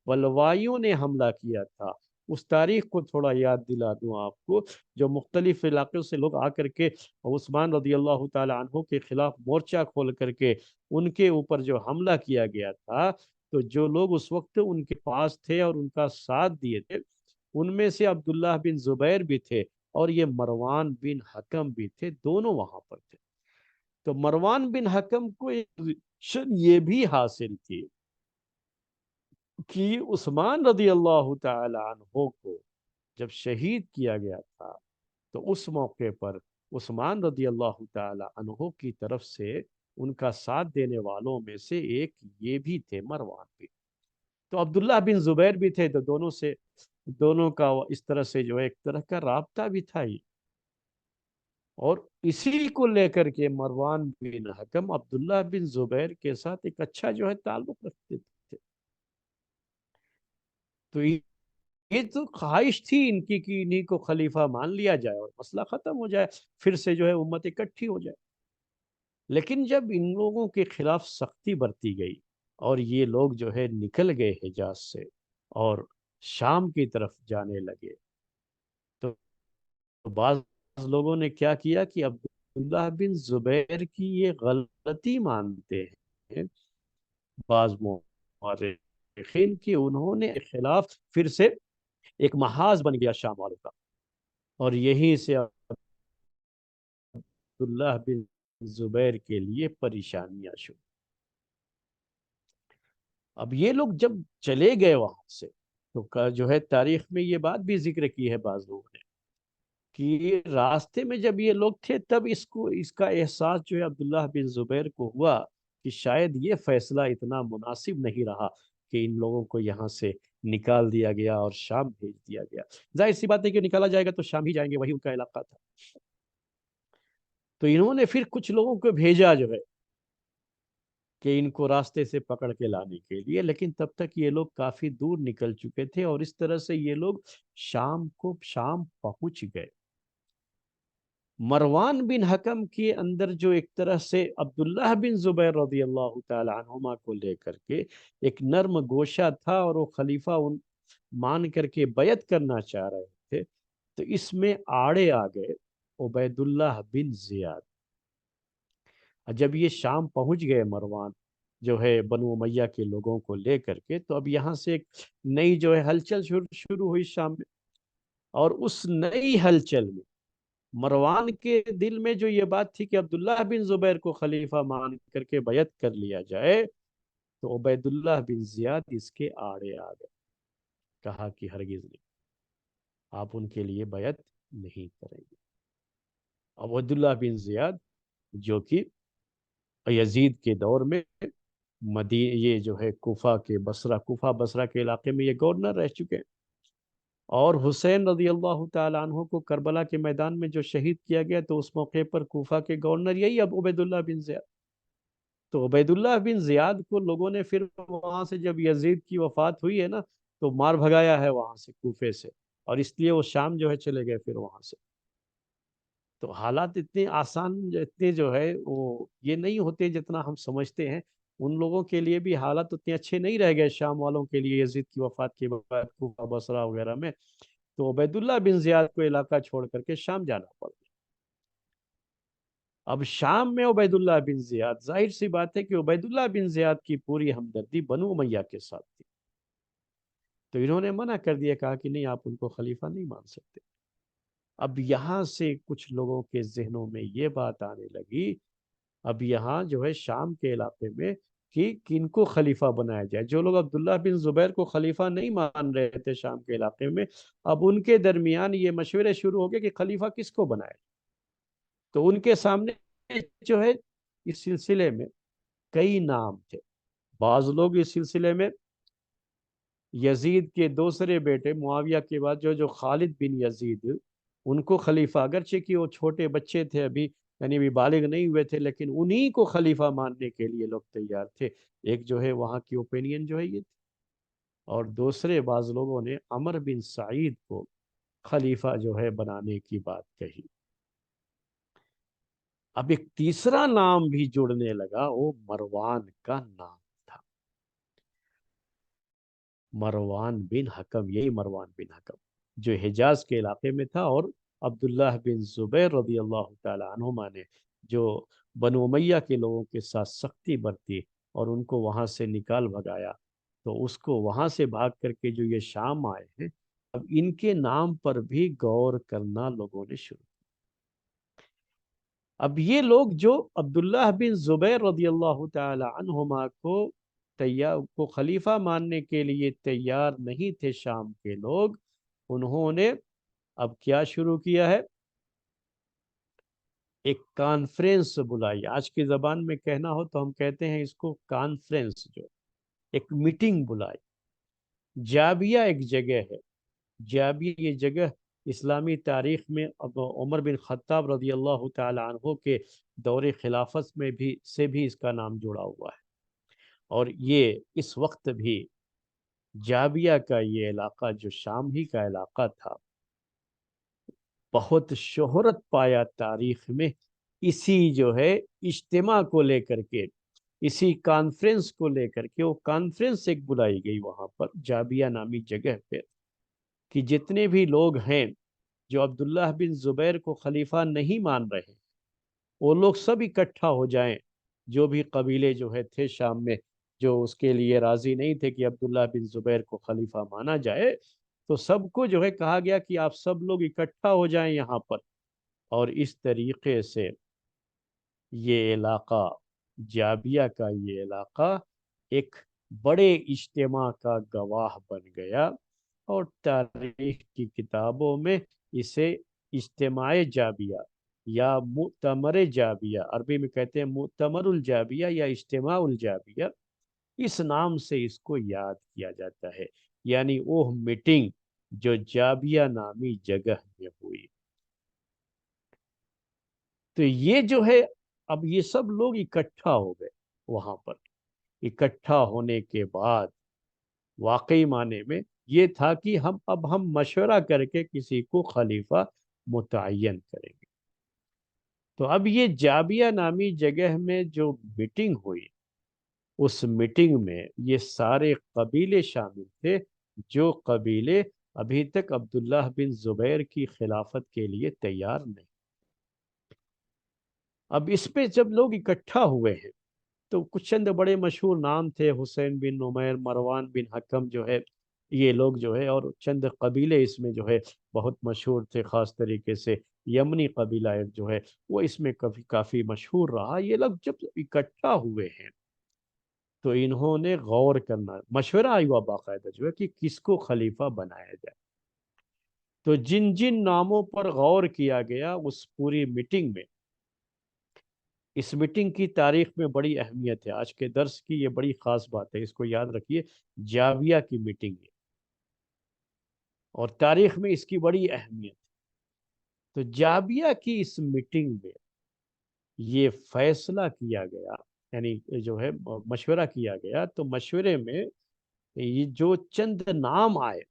Speaker 1: بلوائیوں نے حملہ کیا تھا۔ اس تاریخ کو تھوڑا یاد دلا دوں آپ کو، جو مختلف علاقوں سے لوگ آ کر کے عثمان رضی اللہ تعالی عنہ کے خلاف مورچہ کھول کر کے ان کے اوپر جو حملہ کیا گیا تھا، تو جو لوگ اس وقت ان کے پاس تھے اور ان کا ساتھ دیے تھے، ان میں سے عبداللہ بن زبیر بھی تھے اور یہ مروان بن حکم بھی تھے، دونوں وہاں پر تھے۔ تو مروان بن حکم کو ایک یہ بھی حاصل تھی کہ عثمان رضی اللہ تعالی عنہ کو جب شہید کیا گیا تھا تو اس موقع پر عثمان رضی اللہ تعالی عنہ کی طرف سے ان کا ساتھ دینے والوں میں سے ایک یہ بھی تھے، مروان بھی۔ تو عبداللہ بن زبیر بھی تھے، تو دونوں کا اس طرح سے جو ہے ایک طرح کا رابطہ بھی تھا ہی، اور اسی کو لے کر کے مروان بن حکم عبداللہ بن زبیر کے ساتھ ایک اچھا جو ہے تعلق رکھتے تھے۔ تو یہ تو خواہش تھی ان کی کہ انہی کو خلیفہ مان لیا جائے اور مسئلہ ختم ہو جائے، پھر سے جو ہے امت اکٹھی ہو جائے۔ لیکن جب ان لوگوں کے خلاف سختی برتی گئی اور یہ لوگ جو ہے نکل گئے حجاز سے اور شام کی طرف جانے لگے، تو بعض لوگوں نے کیا کیا کہ عبداللہ بن زبیر کی یہ غلطی مانتے ہیں بعض مورخین کی، انہوں نے خلاف پھر سے ایک محاذ بن گیا شام والوں کا، اور یہیں سے عبداللہ بن زبیر کے لیے پریشانیاں شروع۔ اب یہ لوگ جب چلے گئے وہاں سے، تو جو ہے تاریخ میں یہ بات بھی ذکر کی ہے بعض لوگوں نے کہ راستے میں جب یہ لوگ تھے تب اس کا احساس جو ہے عبداللہ بن زبیر کو ہوا کہ شاید یہ فیصلہ اتنا مناسب نہیں رہا کہ ان لوگوں کو یہاں سے نکال دیا گیا اور شام بھیج دیا گیا۔ ظاہر سی بات ہے کہ نکالا جائے گا تو شام ہی جائیں گے، وہی ان کا علاقہ تھا۔ تو انہوں نے پھر کچھ لوگوں کو بھیجا جو ہے کہ ان کو راستے سے پکڑ کے لانے کے لیے، لیکن تب تک یہ لوگ کافی دور نکل چکے تھے اور اس طرح سے یہ لوگ شام پہنچ گئے۔ مروان بن حکم کے اندر جو ایک طرح سے عبداللہ بن زبیر رضی اللہ تعالی عنہما کو لے کر کے ایک نرم گوشہ تھا اور وہ خلیفہ مان کر کے بیعت کرنا چاہ رہے تھے، تو اس میں آڑے آ گئے عبید اللہ بن زیاد۔ جب یہ شام پہنچ گئے مروان جو ہے بنو امیہ کے لوگوں کو لے کر کے، تو اب یہاں سے ایک نئی جو ہے ہلچل شروع ہوئی شام میں، اور اس نئی ہلچل میں مروان کے دل میں جو یہ بات تھی کہ عبداللہ بن زبیر کو خلیفہ مان کر کے بیعت کر لیا جائے، تو عبید اللہ بن زیاد اس کے آڑے آ گئے، کہا کہ ہرگز نہیں، آپ ان کے لیے بیعت نہیں کریں گے۔ عبید اللہ بن زیاد جو کہ یزید کے دور میں یہ جو ہے کوفہ کے بصرہ کے علاقے میں یہ گورنر رہ چکے ہیں۔ اور حسین رضی اللہ تعالیٰ عنہ کو کربلا کے میدان میں جو شہید کیا گیا تو اس موقع پر کوفہ کے گورنر یہی اب عبید اللہ بن زیاد۔ تو عبید اللہ بن زیاد کو لوگوں نے پھر وہاں سے جب یزید کی وفات ہوئی ہے نا تو مار بھگایا ہے وہاں سے، کوفے سے، اور اس لیے وہ شام جو ہے چلے گئے پھر وہاں سے۔ تو حالات اتنے آسان اتنے جو ہے وہ یہ نہیں ہوتے جتنا ہم سمجھتے ہیں۔ ان لوگوں کے لیے بھی حالات اتنے اچھے نہیں رہ گئے شام والوں کے لیے یزید کی وفات کے بعد کوفہ بصرہ وغیرہ میں۔ تو عبید اللہ بن زیاد کو علاقہ چھوڑ کر کے شام جانا پڑا۔ اب شام میں عبید اللہ بن زیاد، ظاہر سی بات ہے کہ عبید اللہ بن زیاد کی پوری ہمدردی بنو امیہ کے ساتھ تھی، تو انہوں نے منع کر دیا، کہا کہ نہیں، آپ ان کو خلیفہ نہیں مان سکتے۔ اب یہاں سے کچھ لوگوں کے ذہنوں میں یہ بات آنے لگی، اب یہاں جو ہے شام کے علاقے میں کہ کن کو خلیفہ بنایا جائے۔ جو لوگ عبداللہ بن زبیر کو خلیفہ نہیں مان رہے تھے شام کے علاقے میں، اب ان کے درمیان یہ مشورے شروع ہو گئے کہ خلیفہ کس کو بنائے۔ تو ان کے سامنے جو ہے اس سلسلے میں کئی نام تھے۔ بعض لوگ اس سلسلے میں یزید کے دوسرے بیٹے معاویہ کے بعد جو خالد بن یزید، ان کو خلیفہ، اگرچہ کہ وہ چھوٹے بچے تھے ابھی، یعنی ابھی بالغ نہیں ہوئے تھے، لیکن انہی کو خلیفہ ماننے کے لیے لوگ تیار تھے۔ ایک جو ہے وہاں کی اوپینین جو ہے یہ تھی، اور دوسرے بعض لوگوں نے عمر بن سعید کو خلیفہ جو ہے بنانے کی بات کہی۔ اب ایک تیسرا نام بھی جڑنے لگا، وہ مروان کا نام تھا، مروان بن حکم، یہی مروان بن حکم جو حجاز کے علاقے میں تھا، اور عبداللہ بن زبیر رضی اللہ تعالی عنہما نے جو بنو امیہ کے لوگوں کے ساتھ سختی برتی اور ان کو وہاں سے نکال بھگایا، تو اس کو وہاں سے بھاگ کر کے جو یہ شام آئے ہیں، اب ان کے نام پر بھی غور کرنا لوگوں نے شروع۔ اب یہ لوگ جو عبداللہ بن زبیر رضی اللہ تعالی عنہما کو خلیفہ ماننے کے لیے تیار نہیں تھے شام کے لوگ، انہوں نے اب کیا شروع کیا ہے، ایک کانفرنس بلائی۔ آج کی زبان میں کہنا ہو تو ہم کہتے ہیں اس کو کانفرنس، جو ایک میٹنگ بلائی۔ جابیہ ایک جگہ ہے، جابیہ یہ جگہ اسلامی تاریخ میں اب عمر بن خطاب رضی اللہ تعالی عنہ کے دور خلافت میں بھی اس کا نام جڑا ہوا ہے، اور یہ اس وقت بھی جابیہ کا یہ علاقہ جو شام ہی کا علاقہ تھا، بہت شہرت پایا تاریخ میں اسی جو ہے اجتماع کو لے کر کے، اسی کانفرنس کو لے کر کے۔ وہ کانفرنس ایک بلائی گئی وہاں پر جابیہ نامی جگہ پہ، کہ جتنے بھی لوگ ہیں جو عبداللہ بن زبیر کو خلیفہ نہیں مان رہے، وہ لوگ سب اکٹھا ہو جائیں، جو بھی قبیلے جو ہے تھے شام میں جو اس کے لیے راضی نہیں تھے کہ عبداللہ بن زبیر کو خلیفہ مانا جائے، تو سب کو جو ہے کہا گیا کہ آپ سب لوگ اکٹھا ہو جائیں یہاں پر، اور اس طریقے سے یہ علاقہ، جابیہ کا یہ علاقہ ایک بڑے اجتماع کا گواہ بن گیا، اور تاریخ کی کتابوں میں اسے اجتماع جابیہ یا مؤتمر جابیہ، عربی میں کہتے ہیں مؤتمر الجابیہ یا اجتماع الجابیہ، اس نام سے اس کو یاد کیا جاتا ہے، یعنی وہ میٹنگ جو جابیہ نامی جگہ میں ہوئی۔ تو یہ جو ہے اب یہ سب لوگ اکٹھا ہو گئے وہاں پر۔ اکٹھا ہونے کے بعد واقعی معنی میں یہ تھا کہ ہم مشورہ کر کے کسی کو خلیفہ متعین کریں گے۔ تو اب یہ جابیہ نامی جگہ میں جو میٹنگ ہوئی، اس میٹنگ میں یہ سارے قبیلے شامل تھے جو قبیلے ابھی تک عبداللہ بن زبیر کی خلافت کے لیے تیار نہیں۔ اب اس پہ جب لوگ اکٹھا ہوئے ہیں تو کچھ چند بڑے مشہور نام تھے، حسین بن نمیر، مروان بن حکم جو ہے، یہ لوگ جو ہے، اور چند قبیلے اس میں جو ہے بہت مشہور تھے، خاص طریقے سے یمنی قبیلہ ایک جو ہے وہ اس میں کافی مشہور رہا۔ یہ لوگ جب اکٹھا ہوئے ہیں تو انہوں نے غور کرنا، مشورہ ہوا باقاعدہ جو ہے کہ کس کو خلیفہ بنایا جائے۔ تو جن جن ناموں پر غور کیا گیا اس پوری میٹنگ میں، اس میٹنگ کی تاریخ میں بڑی اہمیت ہے، آج کے درس کی یہ بڑی خاص بات ہے، اس کو یاد رکھیے، جاویہ کی میٹنگ ہے اور تاریخ میں اس کی بڑی اہمیت ہے۔ تو جاویہ کی اس میٹنگ میں یہ فیصلہ کیا گیا، یعنی جو ہے مشورہ کیا گیا، تو مشورے میں یہ جو چند نام آئے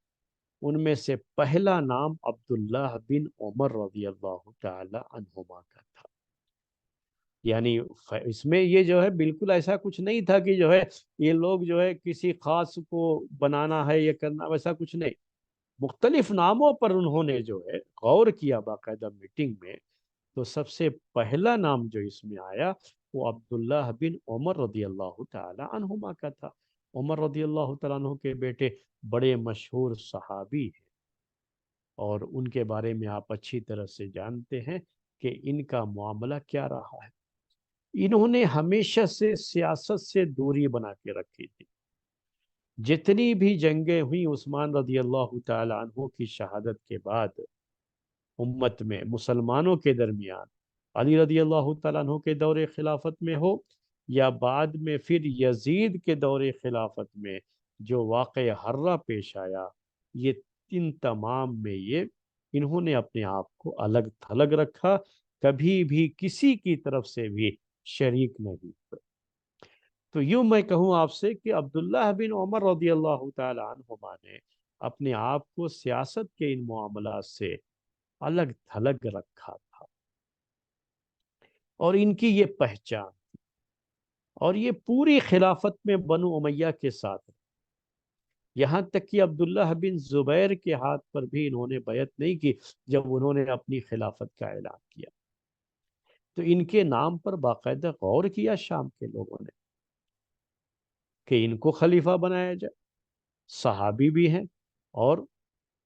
Speaker 1: ان میں سے پہلا نام عبداللہ بن عمر رضی اللہ تعالی عنہما کا تھا۔ یعنی اس میں یہ جو ہے بالکل ایسا کچھ نہیں تھا کہ جو ہے یہ لوگ جو ہے کسی خاص کو بنانا ہے یہ کرنا، ویسا کچھ نہیں، مختلف ناموں پر انہوں نے جو ہے غور کیا باقاعدہ میٹنگ میں۔ تو سب سے پہلا نام جو اس میں آیا وہ عبداللہ بن عمر رضی اللہ تعالی عنہما کا تھا۔ عمر رضی اللہ تعالیٰ عنہ کے بیٹے بڑے مشہور صحابی ہیں، اور ان کے بارے میں آپ اچھی طرح سے جانتے ہیں کہ ان کا معاملہ کیا رہا ہے۔ انہوں نے ہمیشہ سے سیاست سے دوری بنا کے رکھی تھی۔ جتنی بھی جنگیں ہوئیں عثمان رضی اللہ تعالی عنہ کی شہادت کے بعد امت میں مسلمانوں کے درمیان، علی رضی اللہ تعالیٰ عنہ کے دور خلافت میں ہو یا بعد میں پھر یزید کے دور خلافت میں جو واقعہ حرہ پیش آیا، یہ ان تمام میں یہ انہوں نے اپنے آپ کو الگ تھلگ رکھا، کبھی بھی کسی کی طرف سے بھی شریک نہیں ہوئے۔ تو یوں میں کہوں آپ سے کہ عبداللہ بن عمر رضی اللہ تعالی عنہما نے اپنے آپ کو سیاست کے ان معاملات سے الگ تھلگ رکھا تھا، اور ان کی یہ پہچان، اور یہ پوری خلافت میں بنو امیہ کے ساتھ، یہاں تک کہ عبداللہ بن زبیر کے ہاتھ پر بھی انہوں نے بیعت نہیں کی جب انہوں نے اپنی خلافت کا اعلان کیا۔ تو ان کے نام پر باقاعدہ غور کیا شام کے لوگوں نے کہ ان کو خلیفہ بنایا جائے، صحابی بھی ہیں اور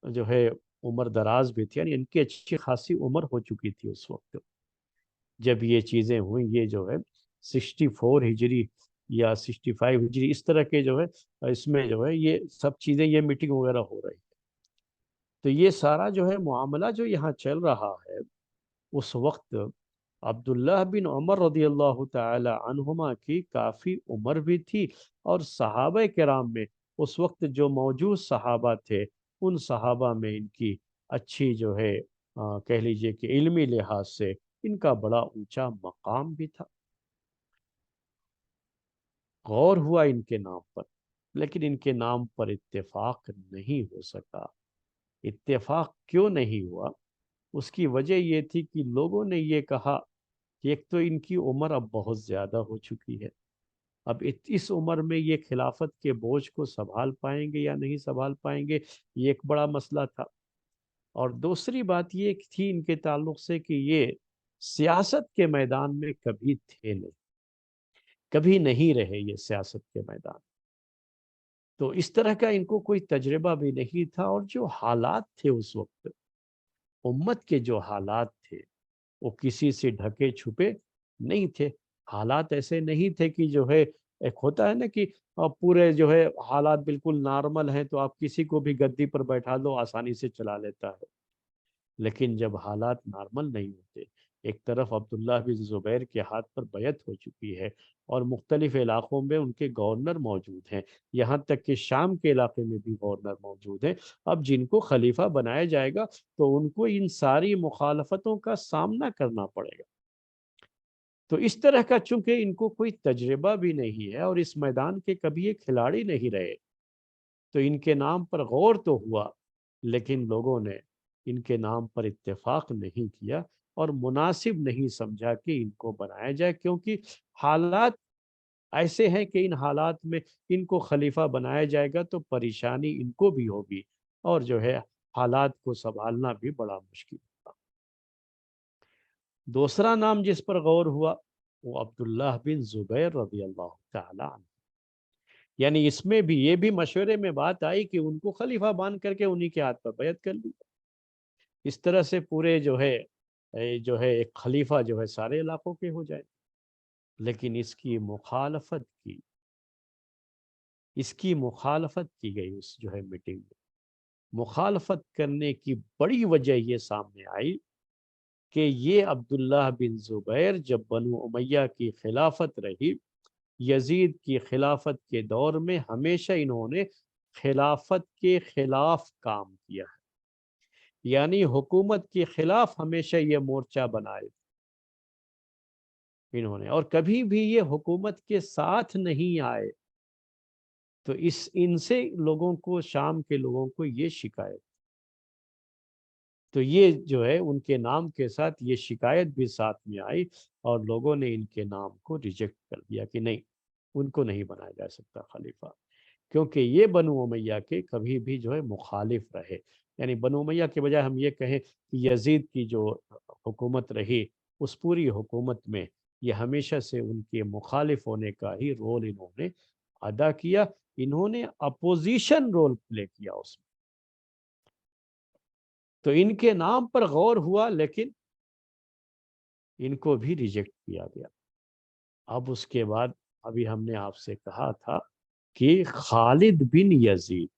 Speaker 1: جو ہے عمر دراز بھی تھی، یعنی ان کی اچھی خاصی عمر ہو چکی تھی اس وقت جب یہ چیزیں ہوئیں۔ یہ جو ہے 64 ہجری یا 65 ہجری اس طرح کے جو ہے اس میں جو ہے یہ سب چیزیں، یہ میٹنگ وغیرہ ہو رہی ہے۔ تو یہ سارا جو ہے معاملہ جو یہاں چل رہا ہے، اس وقت عبداللہ بن عمر رضی اللہ تعالی عنہما کی کافی عمر بھی تھی، اور صحابہ کرام میں اس وقت جو موجود صحابہ تھے ان صحابہ میں ان کی اچھی جو ہے کہہ لیجئے کہ علمی لحاظ سے ان کا بڑا اونچا مقام بھی تھا۔ غور ہوا ان کے نام پر، لیکن ان کے نام پر اتفاق نہیں ہو سکا۔ اتفاق کیوں نہیں ہوا؟ اس کی وجہ یہ تھی کہ لوگوں نے یہ کہا کہ ایک تو ان کی عمر اب بہت زیادہ ہو چکی ہے، اب اس عمر میں یہ خلافت کے بوجھ کو سنبھال پائیں گے یا نہیں سنبھال پائیں گے، یہ ایک بڑا مسئلہ تھا۔ اور دوسری بات یہ تھی ان کے تعلق سے کہ یہ سیاست کے میدان میں کبھی تھے نہیں، کبھی نہیں رہے یہ سیاست کے میدان، تو اس طرح کا ان کو کوئی تجربہ بھی نہیں تھا۔ اور جو حالات تھے اس وقت، امت کے جو حالات تھے وہ کسی سے ڈھکے چھپے نہیں تھے۔ حالات ایسے نہیں تھے کہ جو ہے ایک ہوتا ہے نا کہ پورے جو ہے حالات بالکل نارمل ہیں تو آپ کسی کو بھی گدی پر بیٹھا دو آسانی سے چلا لیتا ہے، لیکن جب حالات نارمل نہیں ہوتے، ایک طرف عبداللہ بن زبیر کے ہاتھ پر بیعت ہو چکی ہے اور مختلف علاقوں میں ان کے گورنر موجود ہیں، یہاں تک کہ شام کے علاقے میں بھی گورنر موجود ہیں، اب جن کو خلیفہ بنایا جائے گا تو ان کو ان ساری مخالفتوں کا سامنا کرنا پڑے گا۔ تو اس طرح کا چونکہ ان کو کوئی تجربہ بھی نہیں ہے اور اس میدان کے کبھی یہ کھلاڑی نہیں رہے، تو ان کے نام پر غور تو ہوا، لیکن لوگوں نے ان کے نام پر اتفاق نہیں کیا اور مناسب نہیں سمجھا کہ ان کو بنایا جائے، کیونکہ حالات ایسے ہیں کہ ان حالات میں ان کو خلیفہ بنایا جائے گا تو پریشانی ان کو بھی ہوگی، اور جو ہے حالات کو سنبھالنا بھی بڑا مشکل ہوگا۔ دوسرا نام جس پر غور ہوا وہ عبداللہ بن زبیر رضی اللہ تعالی عنہ، یعنی اس میں بھی یہ بھی مشورے میں بات آئی کہ ان کو خلیفہ مان کر کے انہی کے ہاتھ پر بیعت کر لی، اس طرح سے پورے جو ہے ایک خلیفہ جو ہے سارے علاقوں کے ہو جائے۔ لیکن اس کی مخالفت کی گئی اس جو ہے میٹنگ میں۔ مخالفت کرنے کی بڑی وجہ یہ سامنے آئی کہ یہ عبداللہ بن زبیر جب بنو امیہ کی خلافت رہی، یزید کی خلافت کے دور میں ہمیشہ انہوں نے خلافت کے خلاف کام کیا ہے، یعنی حکومت کے خلاف ہمیشہ یہ مورچہ بنائے انہوں نے، اور کبھی بھی یہ حکومت کے ساتھ نہیں آئے۔ تو ان سے لوگوں کو، شام کے لوگوں کو یہ شکایت، تو یہ جو ہے ان کے نام کے ساتھ یہ شکایت بھی ساتھ میں آئی، اور لوگوں نے ان کے نام کو ریجیکٹ کر دیا کہ نہیں، ان کو نہیں بنایا جا سکتا خلیفہ، کیونکہ یہ بنو امیہ کے کبھی بھی جو ہے مخالف رہے۔ یعنی بنو امیہ کے بجائے ہم یہ کہیں کہ یزید کی جو حکومت رہی، اس پوری حکومت میں یہ ہمیشہ سے ان کے مخالف ہونے کا ہی رول انہوں نے ادا کیا، انہوں نے اپوزیشن رول پلے کیا اس میں۔ تو ان کے نام پر غور ہوا لیکن ان کو بھی ریجیکٹ کیا گیا۔ اب اس کے بعد ابھی ہم نے آپ سے کہا تھا کہ خالد بن یزید،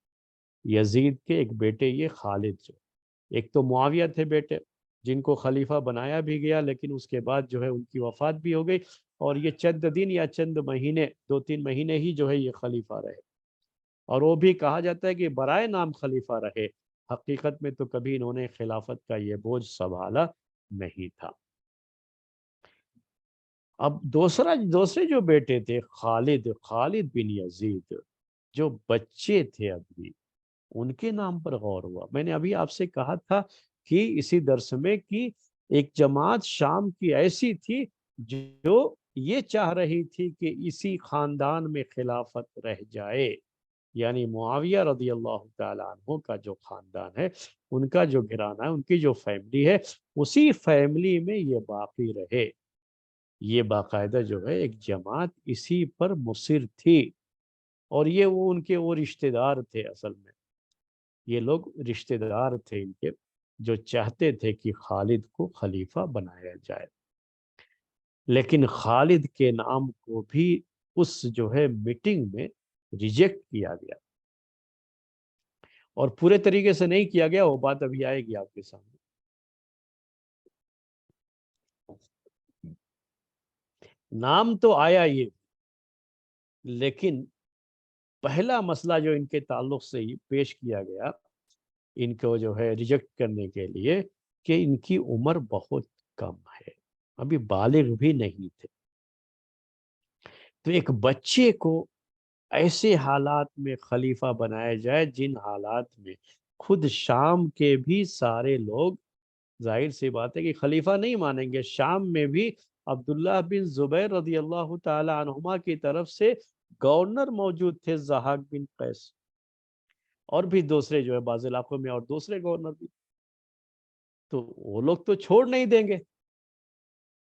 Speaker 1: یزید کے ایک بیٹے یہ خالد، جو ایک تو معاویہ تھے بیٹے جن کو خلیفہ بنایا بھی گیا، لیکن اس کے بعد جو ہے ان کی وفات بھی ہو گئی، اور یہ چند دن یا چند مہینے، 2-3 مہینے ہی جو ہے یہ خلیفہ رہے، اور وہ بھی کہا جاتا ہے کہ برائے نام خلیفہ رہے، حقیقت میں تو کبھی انہوں نے خلافت کا یہ بوجھ سنبھالا نہیں تھا۔ اب دوسرے جو بیٹے تھے خالد بن یزید، جو بچے تھے ابھی، ان کے نام پر غور ہوا۔ میں نے ابھی آپ سے کہا تھا کہ اسی درس میں کہ ایک جماعت شام کی ایسی تھی جو یہ چاہ رہی تھی کہ اسی خاندان میں خلافت رہ جائے، یعنی معاویہ رضی اللہ تعالیٰ عنہ کا جو خاندان ہے، ان کا جو گھرانہ ہے، ان کی جو فیملی ہے، اسی فیملی میں یہ باقی رہے۔ یہ باقاعدہ جو ہے ایک جماعت اسی پر مصر تھی، اور یہ وہ ان کے وہ رشتہ دار تھے، اصل میں یہ لوگ رشتہ دار تھے ان کے، جو چاہتے تھے کہ خالد کو خلیفہ بنایا جائے، لیکن خالد کے نام کو بھی اس جو ہے میٹنگ میں ریجیکٹ کیا گیا، اور پورے طریقے سے نہیں کیا گیا، وہ بات ابھی آئے گی آپ کے سامنے۔ نام تو آیا یہ، لیکن پہلا مسئلہ جو ان کے تعلق سے پیش کیا گیا ان کو جو ہے ریجیکٹ کرنے کے لیے، کہ ان کی عمر بہت کم ہے، ابھی بالغ بھی نہیں تھے۔ تو ایک بچے کو ایسے حالات میں خلیفہ بنایا جائے جن حالات میں خود شام کے بھی سارے لوگ، ظاہر سی بات ہے کہ خلیفہ نہیں مانیں گے، شام میں بھی عبداللہ بن زبیر رضی اللہ تعالی عنہما کی طرف سے گورنر موجود تھے، ضحاک بن قیس، اور بھی دوسرے جو ہے بعض علاقوں میں اور دوسرے گورنر بھی، تو وہ لوگ تو چھوڑ نہیں دیں گے۔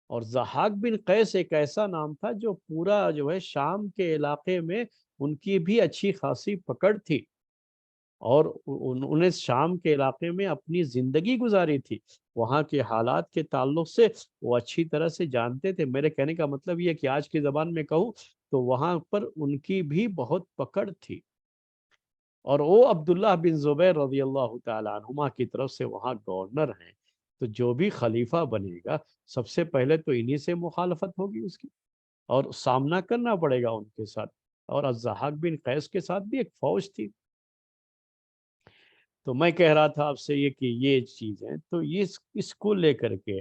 Speaker 1: اور ضحاک بن قیس ایک ایسا نام تھا جو پورا جو ہے شام کے علاقے میں ان کی بھی اچھی خاصی پکڑ تھی، اور انہوں نے شام کے علاقے میں اپنی زندگی گزاری تھی، وہاں کے حالات کے تعلق سے وہ اچھی طرح سے جانتے تھے۔ میرے کہنے کا مطلب یہ کہ آج کی زبان میں کہوں تو وہاں پر ان کی بھی بہت پکڑ تھی، اور وہ عبداللہ بن زبیر رضی اللہ تعالی عنہما کی طرف سے وہاں گورنر ہیں، تو جو بھی خلیفہ بنے گا سب سے پہلے تو انہی سے مخالفت ہوگی اس کی، اور سامنا کرنا پڑے گا ان کے ساتھ، اور الضحاک بن قیس کے ساتھ بھی ایک فوج تھی۔ تو میں کہہ رہا تھا آپ سے یہ کہ یہ چیز ہے، تو یہ اس کو لے کر کے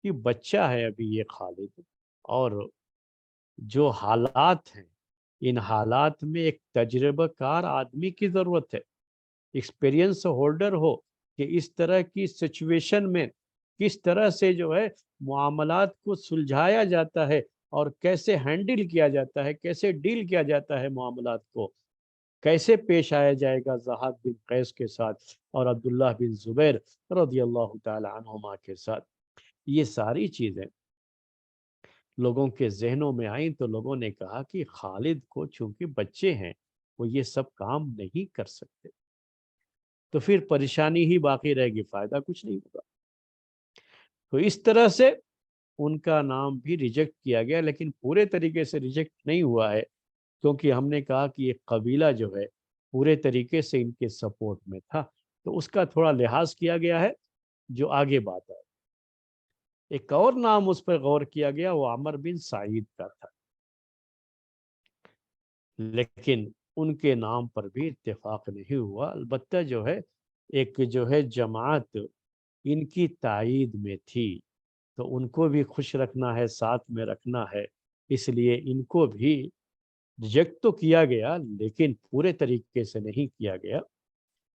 Speaker 1: کہ بچہ ہے ابھی یہ خالد، اور جو حالات ہیں ان حالات میں ایک تجربہ کار آدمی کی ضرورت ہے، ایکسپیرینس ہولڈر ہو، کہ اس طرح کی سچویشن میں کس طرح سے جو ہے معاملات کو سلجھایا جاتا ہے، اور کیسے ہینڈل کیا جاتا ہے، کیسے ڈیل کیا جاتا ہے معاملات کو، کیسے پیش آیا جائے گا ضحاک بن قیس کے ساتھ اور عبداللہ بن زبیر رضی اللہ تعالی عنہما کے ساتھ۔ یہ ساری چیزیں لوگوں کے ذہنوں میں آئیں، تو لوگوں نے کہا کہ خالد کو چونکہ بچے ہیں وہ یہ سب کام نہیں کر سکتے، تو پھر پریشانی ہی باقی رہے گی، فائدہ کچھ نہیں ہوگا۔ تو اس طرح سے ان کا نام بھی ریجیکٹ کیا گیا، لیکن پورے طریقے سے ریجیکٹ نہیں ہوا ہے، کیونکہ ہم نے کہا کہ ایک قبیلہ جو ہے پورے طریقے سے ان کے سپورٹ میں تھا، تو اس کا تھوڑا لحاظ کیا گیا ہے، جو آگے بات ہے۔ ایک اور نام اس پر غور کیا گیا، وہ عمر بن سعید کا تھا، لیکن ان کے نام پر بھی اتفاق نہیں ہوا۔ البتہ جو ہے ایک جو ہے جماعت ان کی تائید میں تھی، تو ان کو بھی خوش رکھنا ہے، ساتھ میں رکھنا ہے، اس لیے ان کو بھی ریجیکٹ تو کیا گیا لیکن پورے طریقے سے نہیں کیا گیا۔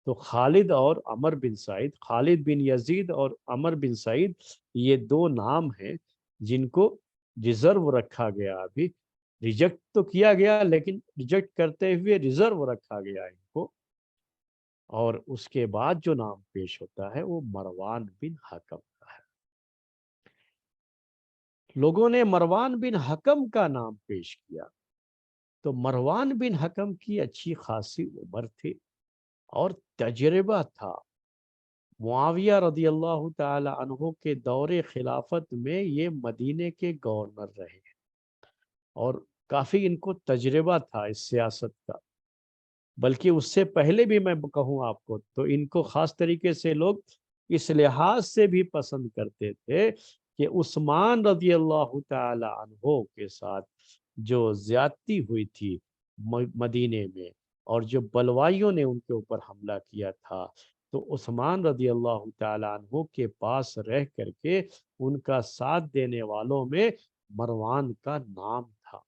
Speaker 1: تو خالد اور عمر بن سعید، خالد بن یزید اور عمر بن سعید، یہ دو نام ہیں جن کو ریزرو رکھا گیا۔ ابھی ریجیکٹ تو کیا گیا لیکن ریجیکٹ کرتے ہوئے ریزرو رکھا گیا ان کو۔ اور اس کے بعد جو نام پیش ہوتا ہے وہ مروان بن حکم کا ہے۔ لوگوں نے مروان بن حکم کا نام پیش کیا، تو مروان بن حکم کی اچھی خاصی عمر تھی اور تجربہ تھا۔ معاویہ رضی اللہ تعالی عنہ کے دور خلافت میں یہ مدینے کے گورنر رہے اور کافی ان کو تجربہ تھا اس سیاست کا۔ بلکہ اس سے پہلے بھی میں کہوں آپ کو تو ان کو خاص طریقے سے لوگ اس لحاظ سے بھی پسند کرتے تھے کہ عثمان رضی اللہ تعالی عنہ کے ساتھ جو زیادتی ہوئی تھی مدینے میں، اور جو بلوائیوں نے ان کے اوپر حملہ کیا تھا، تو عثمان رضی اللہ تعالی عنہ کے پاس رہ کر کے ان کا ساتھ دینے والوں میں مروان کا نام تھا۔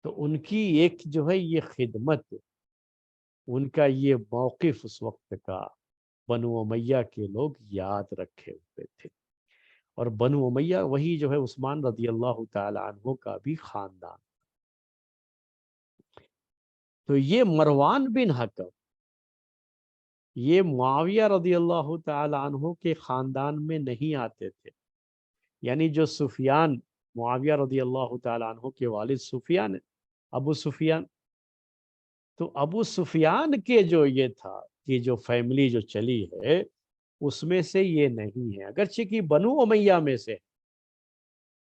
Speaker 1: تو ان کی ایک جو ہے یہ خدمت، ان کا یہ موقف اس وقت کا بنو امیہ کے لوگ یاد رکھے ہوئے تھے۔ اور بنو امیہ وہی جو ہے عثمان رضی اللہ تعالی عنہ کا بھی خاندان۔ تو یہ مروان بن حکم یہ معاویہ رضی اللہ تعالی عنہ کے خاندان میں نہیں آتے تھے۔ یعنی جو سفیان، معاویہ رضی اللہ تعالی عنہ کے والد سفیان، ابو سفیان، تو ابو سفیان کے جو یہ تھا کہ جو فیملی جو چلی ہے اس میں سے یہ نہیں ہے، اگرچہ کہ بنو امیہ میں سے،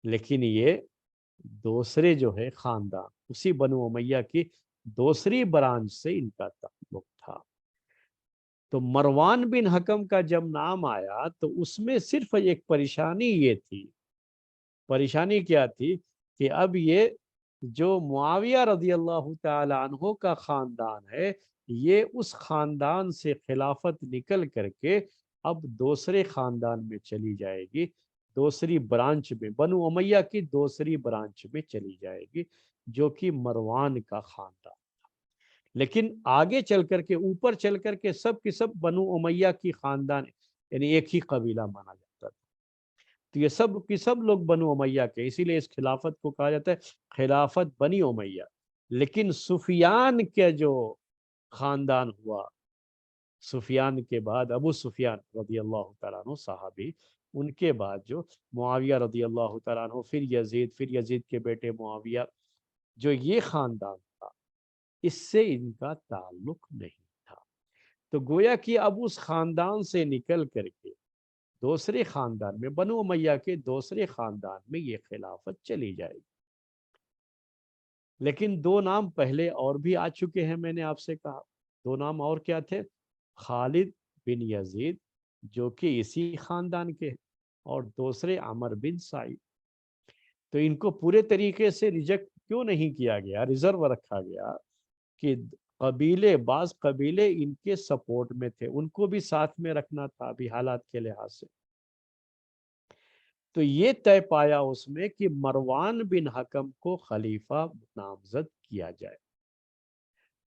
Speaker 1: لیکن یہ دوسرے جو ہے خاندان، اسی بنو امیہ کی دوسری برانچ سے ان کا تعلق تھا۔ تو مروان بن حکم کا جب نام آیا تو اس میں صرف ایک پریشانی یہ تھی، پریشانی کیا تھی کہ اب یہ جو معاویہ رضی اللہ تعالی عنہ کا خاندان ہے، یہ اس خاندان سے خلافت نکل کر کے اب دوسرے خاندان میں چلی جائے گی، دوسری برانچ میں، بنو امیہ کی دوسری برانچ میں چلی جائے گی، جو کہ مروان کا خاندان۔ لیکن آگے چل کر کے، اوپر چل کر کے سب کی سب بنو امیہ کی خاندان، یعنی ایک ہی قبیلہ مانا جاتا تھا۔ تو یہ سب کی سب لوگ بنو امیہ کے، اسی لیے اس خلافت کو کہا جاتا ہے خلافت بنی امیہ۔ لیکن سفیان کے جو خاندان ہوا، سفیان کے بعد ابو سفیان رضی اللہ تعالیٰ عنہ صحابی، ان کے بعد جو معاویہ رضی اللہ تعالیٰ عنہ، پھر یزید کے بیٹے معاویہ، جو یہ خاندان تھا، اس سے ان کا تعلق نہیں تھا۔ تو گویا کہ اب اس خاندان سے نکل کر کے دوسرے خاندان میں، بنو امیہ کے دوسرے خاندان میں یہ خلافت چلی جائے گی۔ لیکن دو نام پہلے اور بھی آ چکے ہیں، میں نے آپ سے کہا دو نام اور کیا تھے، خالد بن یزید جو کہ اسی خاندان کے ہیں، اور دوسرے عمر بن سعید۔ تو ان کو پورے طریقے سے ریجیکٹ کیوں نہیں کیا گیا، ریزرو رکھا گیا کہ قبیلے، بعض قبیلے ان کے سپورٹ میں تھے، ان کو بھی ساتھ میں رکھنا تھا ابھی حالات کے لحاظ سے۔ تو یہ طے پایا اس میں کہ مروان بن حکم کو خلیفہ نامزد کیا جائے،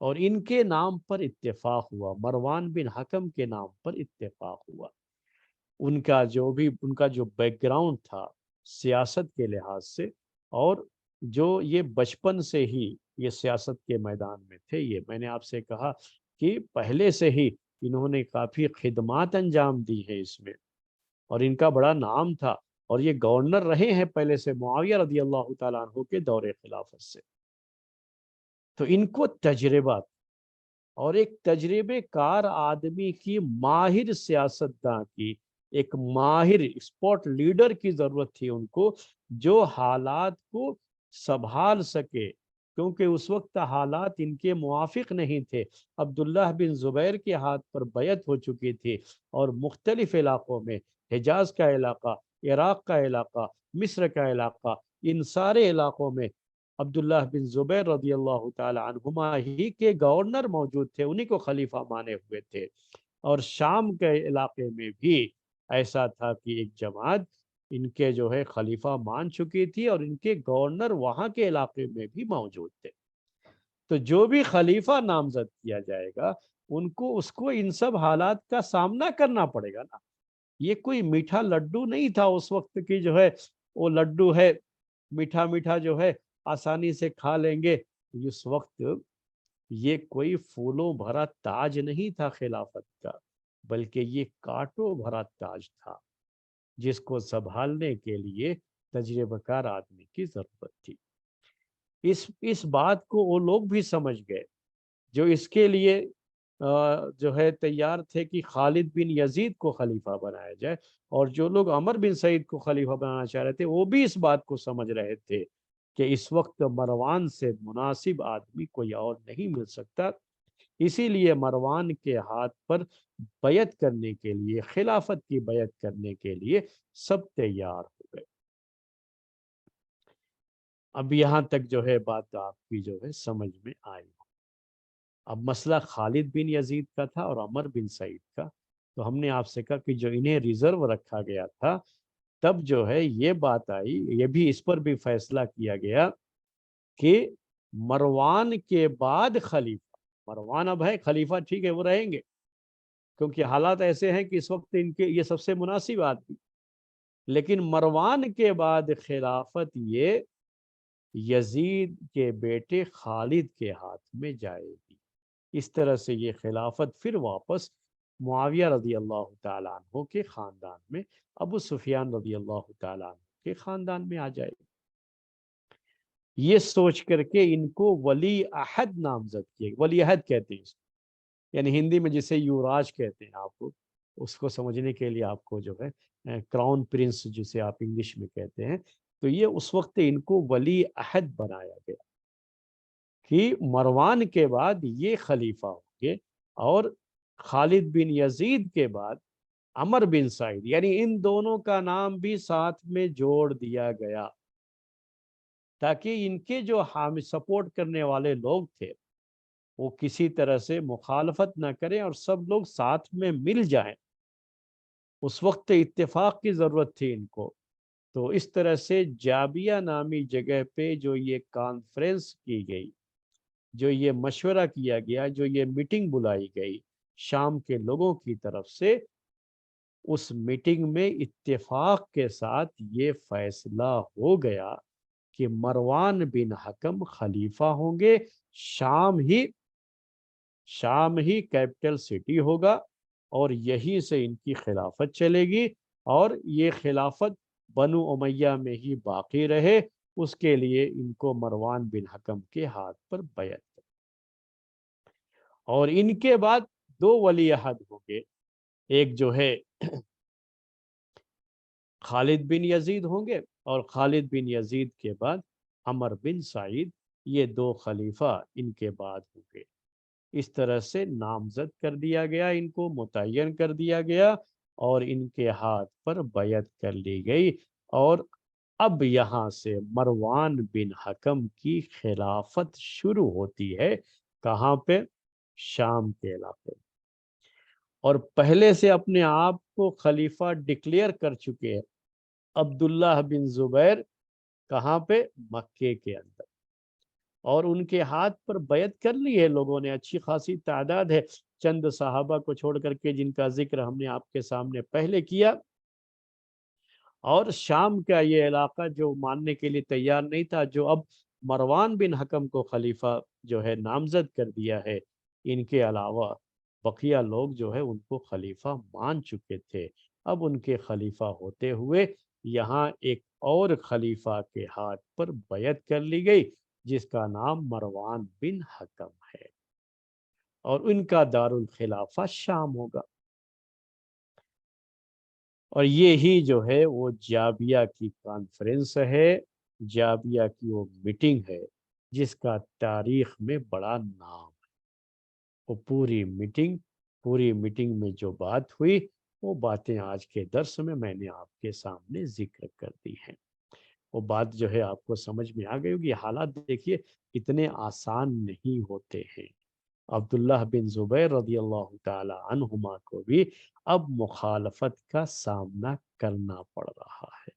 Speaker 1: اور ان کے نام پر اتفاق ہوا، مروان بن حکم کے نام پر اتفاق ہوا۔ ان کا جو بیک گراؤنڈ تھا سیاست کے لحاظ سے، اور جو یہ بچپن سے ہی یہ سیاست کے میدان میں تھے، یہ میں نے آپ سے کہا کہ پہلے سے ہی انہوں نے کافی خدمات انجام دی ہے اس میں، اور ان کا بڑا نام تھا، اور یہ گورنر رہے ہیں پہلے سے معاویہ رضی اللہ تعالیٰ عنہ کے دور خلافت سے۔ تو ان کو تجربہ، اور ایک تجربے کار آدمی کی، ماہر سیاستداں کی، ایک ماہر اسپورٹ لیڈر کی ضرورت تھی ان کو، جو حالات کو سنبھال سکے، کیونکہ اس وقت حالات ان کے موافق نہیں تھے۔ عبداللہ بن زبیر کے ہاتھ پر بیعت ہو چکی تھی، اور مختلف علاقوں میں، حجاز کا علاقہ، عراق کا علاقہ، مصر کا علاقہ، ان سارے علاقوں میں عبداللہ بن زبیر رضی اللہ تعالی عنہما ہی کے گورنر موجود تھے، انہی کو خلیفہ مانے ہوئے تھے۔ اور شام کے علاقے میں بھی ایسا تھا کہ ایک جماعت ان کے جو ہے خلیفہ مان چکی تھی، اور ان کے گورنر وہاں کے علاقے میں بھی موجود تھے۔ تو جو بھی خلیفہ نامزد کیا جائے گا اس کو ان سب حالات کا سامنا کرنا پڑے گا نا۔ یہ کوئی میٹھا لڈو نہیں تھا اس وقت کی جو ہے وہ لڈو ہے میٹھا میٹھا جو ہے آسانی سے کھا لیں گے۔ اس وقت یہ کوئی پھولوں بھرا تاج نہیں تھا خلافت کا، بلکہ یہ کانٹوں بھرا تاج تھا، جس کو سنبھالنے کے لیے تجربہ کار آدمی کی ضرورت تھی۔ اس بات کو وہ لوگ بھی سمجھ گئے جو اس کے لیے جو ہے تیار تھے کہ خالد بن یزید کو خلیفہ بنایا جائے، اور جو لوگ عمر بن سعید کو خلیفہ بنانا چاہ رہے تھے وہ بھی اس بات کو سمجھ رہے تھے کہ اس وقت مروان سے مناسب آدمی کوئی اور نہیں مل سکتا۔ اسی لیے مروان کے ہاتھ پر بیعت کرنے کے لیے، خلافت کی بیعت کرنے کے لیے سب تیار ہو گئے۔ اب یہاں تک جو ہے بات آپ کی جو ہے سمجھ میں آئی۔ اب مسئلہ خالد بن یزید کا تھا اور عمر بن سعید کا، تو ہم نے آپ سے کہا کہ جو انہیں ریزرو رکھا گیا تھا، تب جو ہے یہ بات آئی، یہ بھی اس پر بھی فیصلہ کیا گیا کہ مروان کے بعد خلیفہ، مروان اب ہے خلیفہ، ٹھیک ہے وہ رہیں گے کیونکہ حالات ایسے ہیں کہ اس وقت ان کے یہ سب سے مناسب آدمی، لیکن مروان کے بعد خلافت یہ یزید کے بیٹے خالد کے ہاتھ میں جائے گی۔ اس طرح سے یہ خلافت پھر واپس معاویہ رضی اللہ تعالیٰ عنہ کے خاندان میں، ابو سفیان رضی اللہ تعالیٰ عنہ کے خاندان میں آ جائے گی۔ یہ سوچ کر کے ان کو ولی عہد نامزد کیے، ولی عہد کہتے ہیں اس کو، یعنی ہندی میں جسے یوراج کہتے ہیں، آپ کو اس کو سمجھنے کے لیے آپ کو جو ہے کراؤن پرنس جسے آپ انگلش میں کہتے ہیں، تو یہ اس وقت ان کو ولی عہد بنایا گیا کہ مروان کے بعد یہ خلیفہ ہوں گے، اور خالد بن یزید کے بعد عمر بن سعید، یعنی ان دونوں کا نام بھی ساتھ میں جوڑ دیا گیا تاکہ ان کے جو حامی سپورٹ کرنے والے لوگ تھے وہ کسی طرح سے مخالفت نہ کریں اور سب لوگ ساتھ میں مل جائیں۔ اس وقت اتفاق کی ضرورت تھی ان کو، تو اس طرح سے جابیہ نامی جگہ پہ جو یہ کانفرنس کی گئی، جو یہ مشورہ کیا گیا، جو یہ میٹنگ بلائی گئی شام کے لوگوں کی طرف سے، اس میٹنگ میں اتفاق کے ساتھ یہ فیصلہ ہو گیا کہ مروان بن حکم خلیفہ ہوں گے، شام ہی کیپٹل سٹی ہوگا، اور یہیں سے ان کی خلافت چلے گی، اور یہ خلافت بنو امیہ میں ہی باقی رہے، اس کے لیے ان کو مروان بن حکم کے ہاتھ پر بیعت کریں۔ اور ان کے بعد دو ولی عہد ہوں گے، ایک جو ہے خالد بن یزید ہوں گے، اور خالد بن یزید کے بعد عمر بن سعید، یہ دو خلیفہ ان کے بعد ہوں گے۔ اس طرح سے نامزد کر دیا گیا، ان کو متعین کر دیا گیا، اور ان کے ہاتھ پر بیعت کر لی گئی، اور اب یہاں سے مروان بن حکم کی خلافت شروع ہوتی ہے۔ کہاں پہ؟ شام کے علاقے میں، اور پہلے سے اپنے آپ کو خلیفہ ڈکلیئر کر چکے ہیں عبداللہ بن زبیر، کہاں پہ؟ مکے کے اندر، اور ان کے ہاتھ پر بیعت کر لی ہے لوگوں نے، اچھی خاصی تعداد ہے، چند صحابہ کو چھوڑ کر کے جن کا ذکر ہم نے آپ کے سامنے پہلے کیا۔ اور شام کا یہ علاقہ جو ماننے کے لیے تیار نہیں تھا، جو اب مروان بن حکم کو خلیفہ جو ہے نامزد کر دیا ہے، ان کے علاوہ بقیہ لوگ جو ہے ان کو خلیفہ مان چکے تھے، اب ان کے خلیفہ ہوتے ہوئے یہاں ایک اور خلیفہ کے ہاتھ پر بیعت کر لی گئی جس کا نام مروان بن حکم ہے، اور ان کا دارالخلافہ شام ہوگا۔ اور یہی جو ہے وہ جابیہ کی کانفرنس ہے، جابیہ کی وہ میٹنگ ہے جس کا تاریخ میں بڑا نام ہے۔ وہ پوری میٹنگ میں جو بات ہوئی وہ باتیں آج کے درس میں نے آپ کے سامنے ذکر کر دی ہیں۔ وہ بات جو ہے آپ کو سمجھ میں آ گئی ہوگی۔ حالات دیکھیے اتنے آسان نہیں ہوتے ہیں۔ عبداللہ بن زبیر رضی اللہ تعالی عنہما کو بھی اب مخالفت کا سامنا کرنا پڑ رہا ہے۔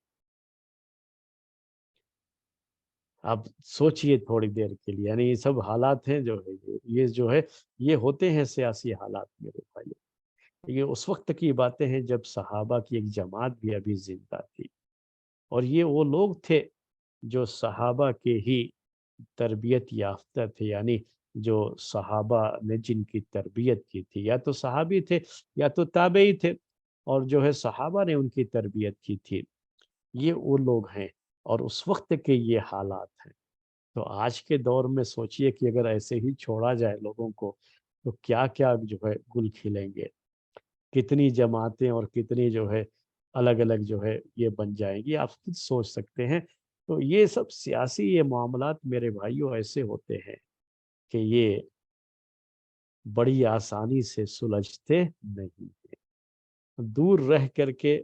Speaker 1: اب سوچئے تھوڑی دیر کے لیے، یعنی یہ سب حالات ہیں جو ہے، یہ جو ہے یہ ہوتے ہیں سیاسی حالات میرے بھائی۔ یہ اس وقت کی باتیں ہیں جب صحابہ کی ایک جماعت بھی ابھی زندہ تھی، اور یہ وہ لوگ تھے جو صحابہ کے ہی تربیت یافتہ تھے، یعنی جو صحابہ نے جن کی تربیت کی تھی، یا تو صحابی تھے یا تو تابعی تھے، اور جو ہے صحابہ نے ان کی تربیت کی تھی، یہ وہ لوگ ہیں، اور اس وقت کے یہ حالات ہیں۔ تو آج کے دور میں سوچئے کہ اگر ایسے ہی چھوڑا جائے لوگوں کو تو کیا کیا جو ہے گل کھلیں گے، کتنی جماعتیں اور کتنی جو ہے الگ الگ جو ہے یہ بن جائیں گی، آپ خود سوچ سکتے ہیں۔ تو یہ سب سیاسی یہ معاملات میرے بھائیوں ایسے ہوتے ہیں کہ یہ بڑی آسانی سے سلجھتے نہیں ہیں۔ دور رہ کر کے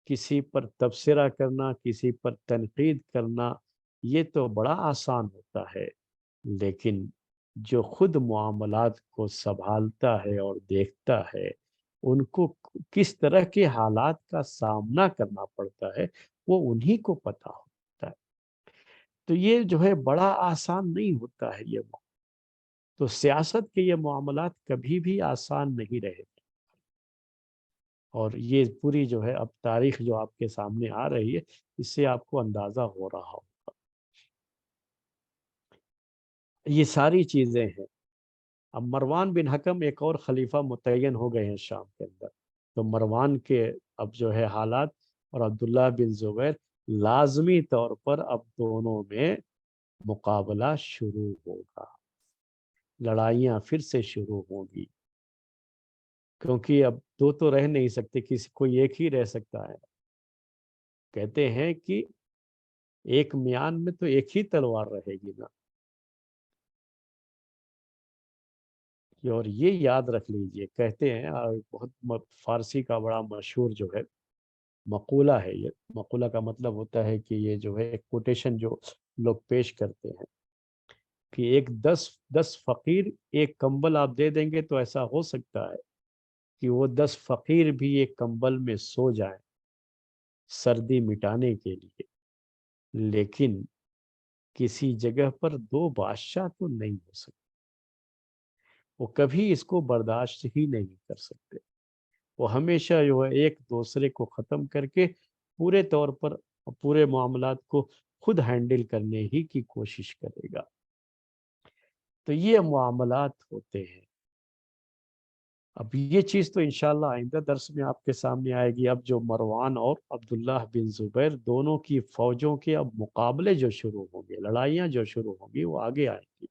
Speaker 1: کسی پر تبصرہ کرنا، کسی پر تنقید کرنا، یہ تو بڑا آسان ہوتا ہے، لیکن جو خود معاملات کو سنبھالتا ہے اور دیکھتا ہے، ان کو کس طرح کے حالات کا سامنا کرنا پڑتا ہے، وہ انہی کو پتہ ہوتا ہے۔ تو یہ جو ہے بڑا آسان نہیں ہوتا ہے یہ تو سیاست کے یہ معاملات کبھی بھی آسان نہیں رہے، اور یہ پوری جو ہے اب تاریخ جو آپ کے سامنے آ رہی ہے، اس سے آپ کو اندازہ ہو رہا ہوگا۔ یہ ساری چیزیں ہیں۔ اب مروان بن حکم ایک اور خلیفہ متعین ہو گئے ہیں شام کے اندر، تو مروان کے اب جو ہے حالات اور عبداللہ بن زبیر، لازمی طور پر اب دونوں میں مقابلہ شروع ہوگا، لڑائیاں پھر سے شروع ہوں گی، کیونکہ اب دو تو رہ نہیں سکتے، کسی کوئی ایک ہی رہ سکتا ہے۔ کہتے ہیں کہ ایک میان میں تو ایک ہی تلوار رہے گی نا۔ اور یہ یاد رکھ لیجئے، کہتے ہیں بہت فارسی کا بڑا مشہور جو ہے مقولہ ہے، یہ مقولہ کا مطلب ہوتا ہے کہ یہ جو ہے ایک کوٹیشن جو لوگ پیش کرتے ہیں کہ ایک دس فقیر ایک کمبل آپ دے دیں گے تو ایسا ہو سکتا ہے کہ وہ 10 فقیر بھی ایک کمبل میں سو جائیں سردی مٹانے کے لیے، لیکن کسی جگہ پر 2 بادشاہ تو نہیں ہو سکتے، وہ کبھی اس کو برداشت ہی نہیں کر سکتے۔ وہ ہمیشہ جو ہے ایک دوسرے کو ختم کر کے پورے طور پر پورے معاملات کو خود ہینڈل کرنے ہی کی کوشش کرے گا۔ تو یہ معاملات ہوتے ہیں۔ اب یہ چیز تو انشاءاللہ آئندہ درس میں آپ کے سامنے آئے گی۔ اب جو مروان اور عبداللہ بن زبیر دونوں کی فوجوں کے اب مقابلے جو شروع ہوں گے، لڑائیاں جو شروع ہوں گی، وہ آگے آئیں گی۔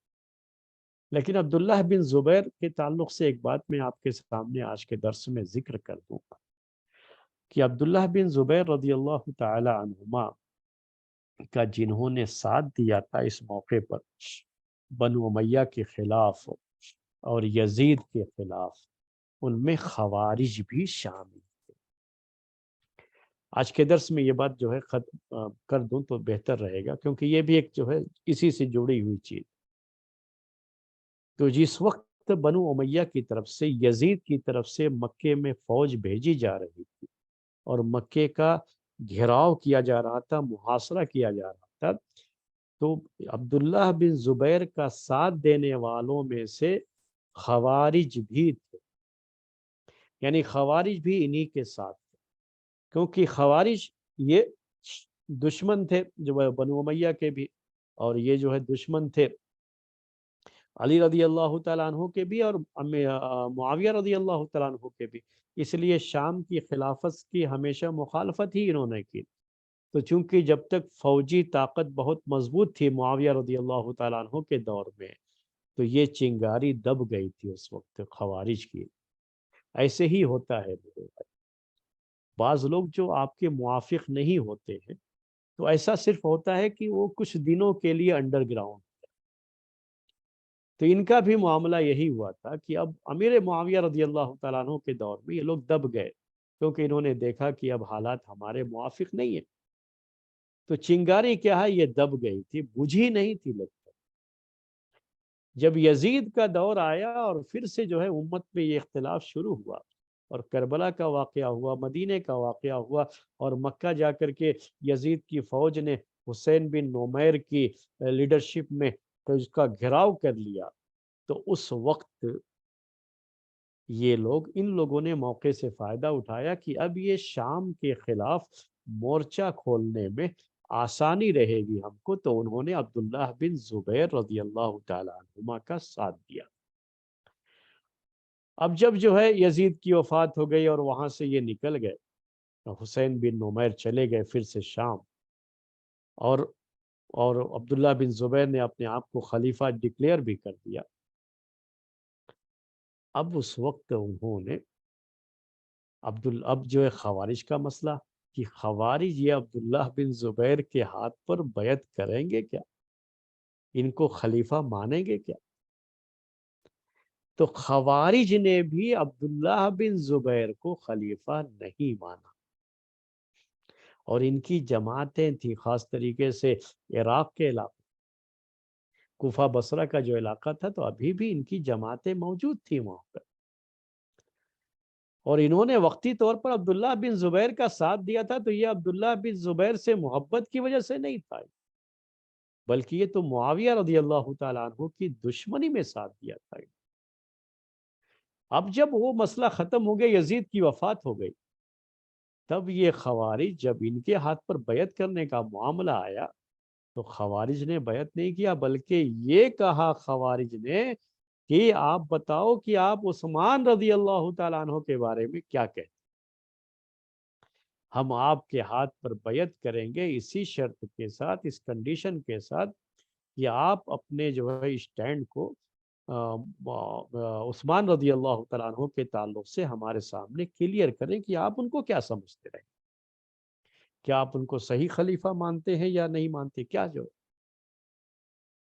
Speaker 1: لیکن عبداللہ بن زبیر کے تعلق سے ایک بات میں آپ کے سامنے آج کے درس میں ذکر کر دوں گا کہ عبداللہ بن زبیر رضی اللہ تعالی عنہما کا جنہوں نے ساتھ دیا تھا اس موقع پر بنو امیہ کے خلاف اور یزید کے خلاف، ان میں خوارج بھی شامل تھے۔ آج کے درس میں یہ بات جو ہے ختم کر دوں تو بہتر رہے گا، کیونکہ یہ بھی ایک جو ہے اسی سے جڑی ہوئی چیز۔ تو جس وقت بنو امیہ کی طرف سے، یزید کی طرف سے مکے میں فوج بھیجی جا رہی تھی اور مکے کا گھیراؤ کیا جا رہا تھا، محاصرہ کیا جا رہا تھا، تو عبداللہ بن زبیر کا ساتھ دینے والوں میں سے خوارج بھی تھے، یعنی خوارج بھی انہی کے ساتھ تھے، کیونکہ خوارج یہ دشمن تھے جو بنو امیہ کے بھی، اور یہ جو ہے دشمن تھے علی رضی اللہ تعالیٰ عنہ کے بھی اور معاویہ رضی اللہ تعالیٰ عنہ کے بھی، اس لیے شام کی خلافت کی ہمیشہ مخالفت ہی انہوں نے کی۔ تو چونکہ جب تک فوجی طاقت بہت مضبوط تھی معاویہ رضی اللہ تعالیٰ عنہ کے دور میں، تو یہ چنگاری دب گئی تھی اس وقت خوارج کی۔ ایسے ہی ہوتا ہے میرے بھائی، بعض لوگ جو آپ کے موافق نہیں ہوتے ہیں تو ایسا صرف ہوتا ہے کہ وہ کچھ دنوں کے لیے انڈر گراؤنڈ، تو ان کا بھی معاملہ یہی ہوا تھا کہ اب امیر معاویہ رضی اللہ تعالیٰ عنہ کے دور میں یہ لوگ دب گئے، کیونکہ انہوں نے دیکھا کہ اب حالات ہمارے موافق نہیں ہیں. تو چنگاری کیا ہے، یہ دب گئی تھی، بجھی نہیں تھی لگتا. جب یزید کا دور آیا اور پھر سے جو ہے امت میں یہ اختلاف شروع ہوا، اور کربلا کا واقعہ ہوا، مدینے کا واقعہ ہوا، اور مکہ جا کر کے یزید کی فوج نے حسین بن نمیر کی لیڈرشپ میں اس کا گھیراؤ کر لیا، تو اس وقت یہ لوگ، ان لوگوں نے موقع سے فائدہ اٹھایا کہ اب یہ شام کے خلاف مورچہ کھولنے میں آسانی رہے گی ہم کو، تو انہوں نے عبداللہ بن زبیر رضی اللہ تعالی عنہما کا ساتھ دیا. اب جب جو ہے یزید کی وفات ہو گئی اور وہاں سے یہ نکل گئے، حسین بن نمیر چلے گئے پھر سے شام، اور عبداللہ بن زبیر نے اپنے آپ کو خلیفہ ڈکلیئر بھی کر دیا. اب اس وقت انہوں نے اب جو ہے خوارج کا مسئلہ، کہ خوارج یہ عبداللہ بن زبیر کے ہاتھ پر بیعت کریں گے کیا، ان کو خلیفہ مانیں گے کیا؟ تو خوارج نے بھی عبداللہ بن زبیر کو خلیفہ نہیں مانا، اور ان کی جماعتیں تھیں خاص طریقے سے عراق کے علاقے، کوفہ بصرہ کا جو علاقہ تھا، تو ابھی بھی ان کی جماعتیں موجود تھیں وہاں پر. اور انہوں نے وقتی طور پر عبداللہ بن زبیر کا ساتھ دیا تھا، تو یہ عبداللہ بن زبیر سے محبت کی وجہ سے نہیں تھا، بلکہ یہ تو معاویہ رضی اللہ تعالیٰ عنہ کی دشمنی میں ساتھ دیا تھا. اب جب وہ مسئلہ ختم ہو گیا، یزید کی وفات ہو گئی، تب یہ خوارج جب ان کے ہاتھ پر بیعت کرنے کا معاملہ آیا، تو خوارج نے بیعت نہیں کیا، بلکہ یہ کہا خوارج نے کہ آپ بتاؤ کہ آپ عثمان رضی اللہ تعالیٰ عنہ کے بارے میں کیا کہتے ہیں، ہم آپ کے ہاتھ پر بیعت کریں گے اسی شرط کے ساتھ، اس کنڈیشن کے ساتھ کہ آپ اپنے جو ہے اسٹینڈ کو عثمان رضی اللہ تعالیٰ عنہ کے تعلق سے ہمارے سامنے کلیئر کریں کہ آپ ان کو کیا سمجھتے رہے، کیا آپ ان کو صحیح خلیفہ مانتے ہیں یا نہیں مانتے، کیا جو.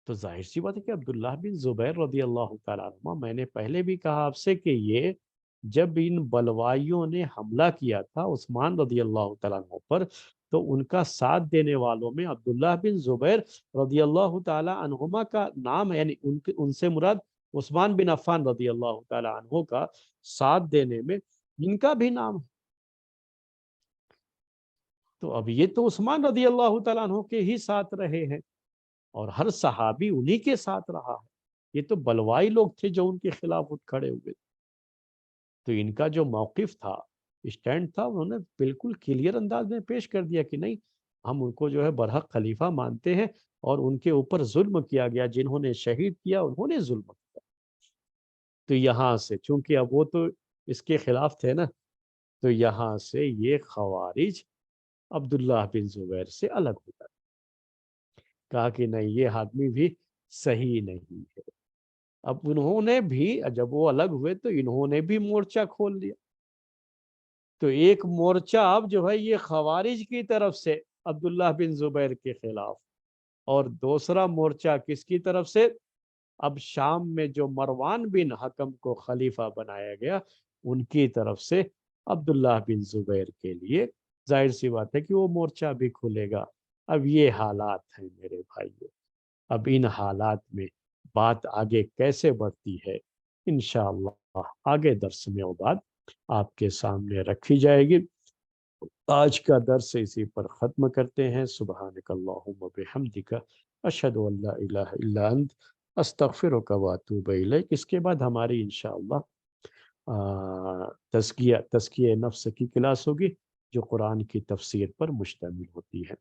Speaker 1: تو ظاہر سی بات ہے کہ عبداللہ بن زبیر رضی اللہ تعالیٰ عنہ، میں نے پہلے بھی کہا آپ سے کہ یہ جب ان بلوائیوں نے حملہ کیا تھا عثمان رضی اللہ تعالیٰ عنہ پر، تو ان کا ساتھ دینے والوں میں عبداللہ بن زبیر رضی اللہ تعالیٰ عنہما کا نام ہے، یعنی ان سے مراد عثمان بن عفان رضی اللہ تعالیٰ عنہ کا ساتھ دینے میں ان کا بھی نام ہے. تو اب یہ تو عثمان رضی اللہ تعالیٰ عنہ کے ہی ساتھ رہے ہیں، اور ہر صحابی انہی کے ساتھ رہا ہے. یہ تو بلوائی لوگ تھے جو ان کے خلاف اٹھ کھڑے ہوئے. تو ان کا جو موقف تھا، اسٹینڈ تھا، انہوں نے بالکل کلیئر انداز میں پیش کر دیا کہ نہیں، ہم ان کو جو ہے برحق خلیفہ مانتے ہیں، اور ان کے اوپر ظلم کیا گیا، جنہوں نے شہید کیا انہوں نے ظلم کیا. تو یہاں سے چونکہ اب وہ تو اس کے خلاف تھے نا، تو یہاں سے یہ خوارج عبداللہ بن زبیر سے الگ ہو گئے، کہا کہ نہیں، یہ آدمی بھی صحیح نہیں ہے. اب انہوں نے بھی، جب وہ الگ ہوئے تو انہوں نے بھی مورچہ کھول لیا. تو ایک مورچہ اب جو ہے یہ خوارج کی طرف سے عبداللہ بن زبیر کے خلاف، اور دوسرا مورچہ کس کی طرف سے؟ اب شام میں جو مروان بن حکم کو خلیفہ بنایا گیا، ان کی طرف سے عبداللہ بن زبیر کے لیے. ظاہر سی بات ہے کہ وہ مورچہ بھی کھلے گا. اب یہ حالات ہیں میرے بھائیوں. اب ان حالات میں بات آگے کیسے بڑھتی ہے، انشاءاللہ آگے درس میں وہ بات آپ کے سامنے رکھی جائے گی. آج کا درس اسی پر ختم کرتے ہیں. سبحانک اللہم و بحمدک، اشہد ان لا الہ الا انت، استغفرک و اتوب الیک. اس کے بعد ہماری انشاءاللہ تزکیہ نفس کی کلاس ہوگی، جو قرآن کی تفسیر پر مشتمل ہوتی ہے.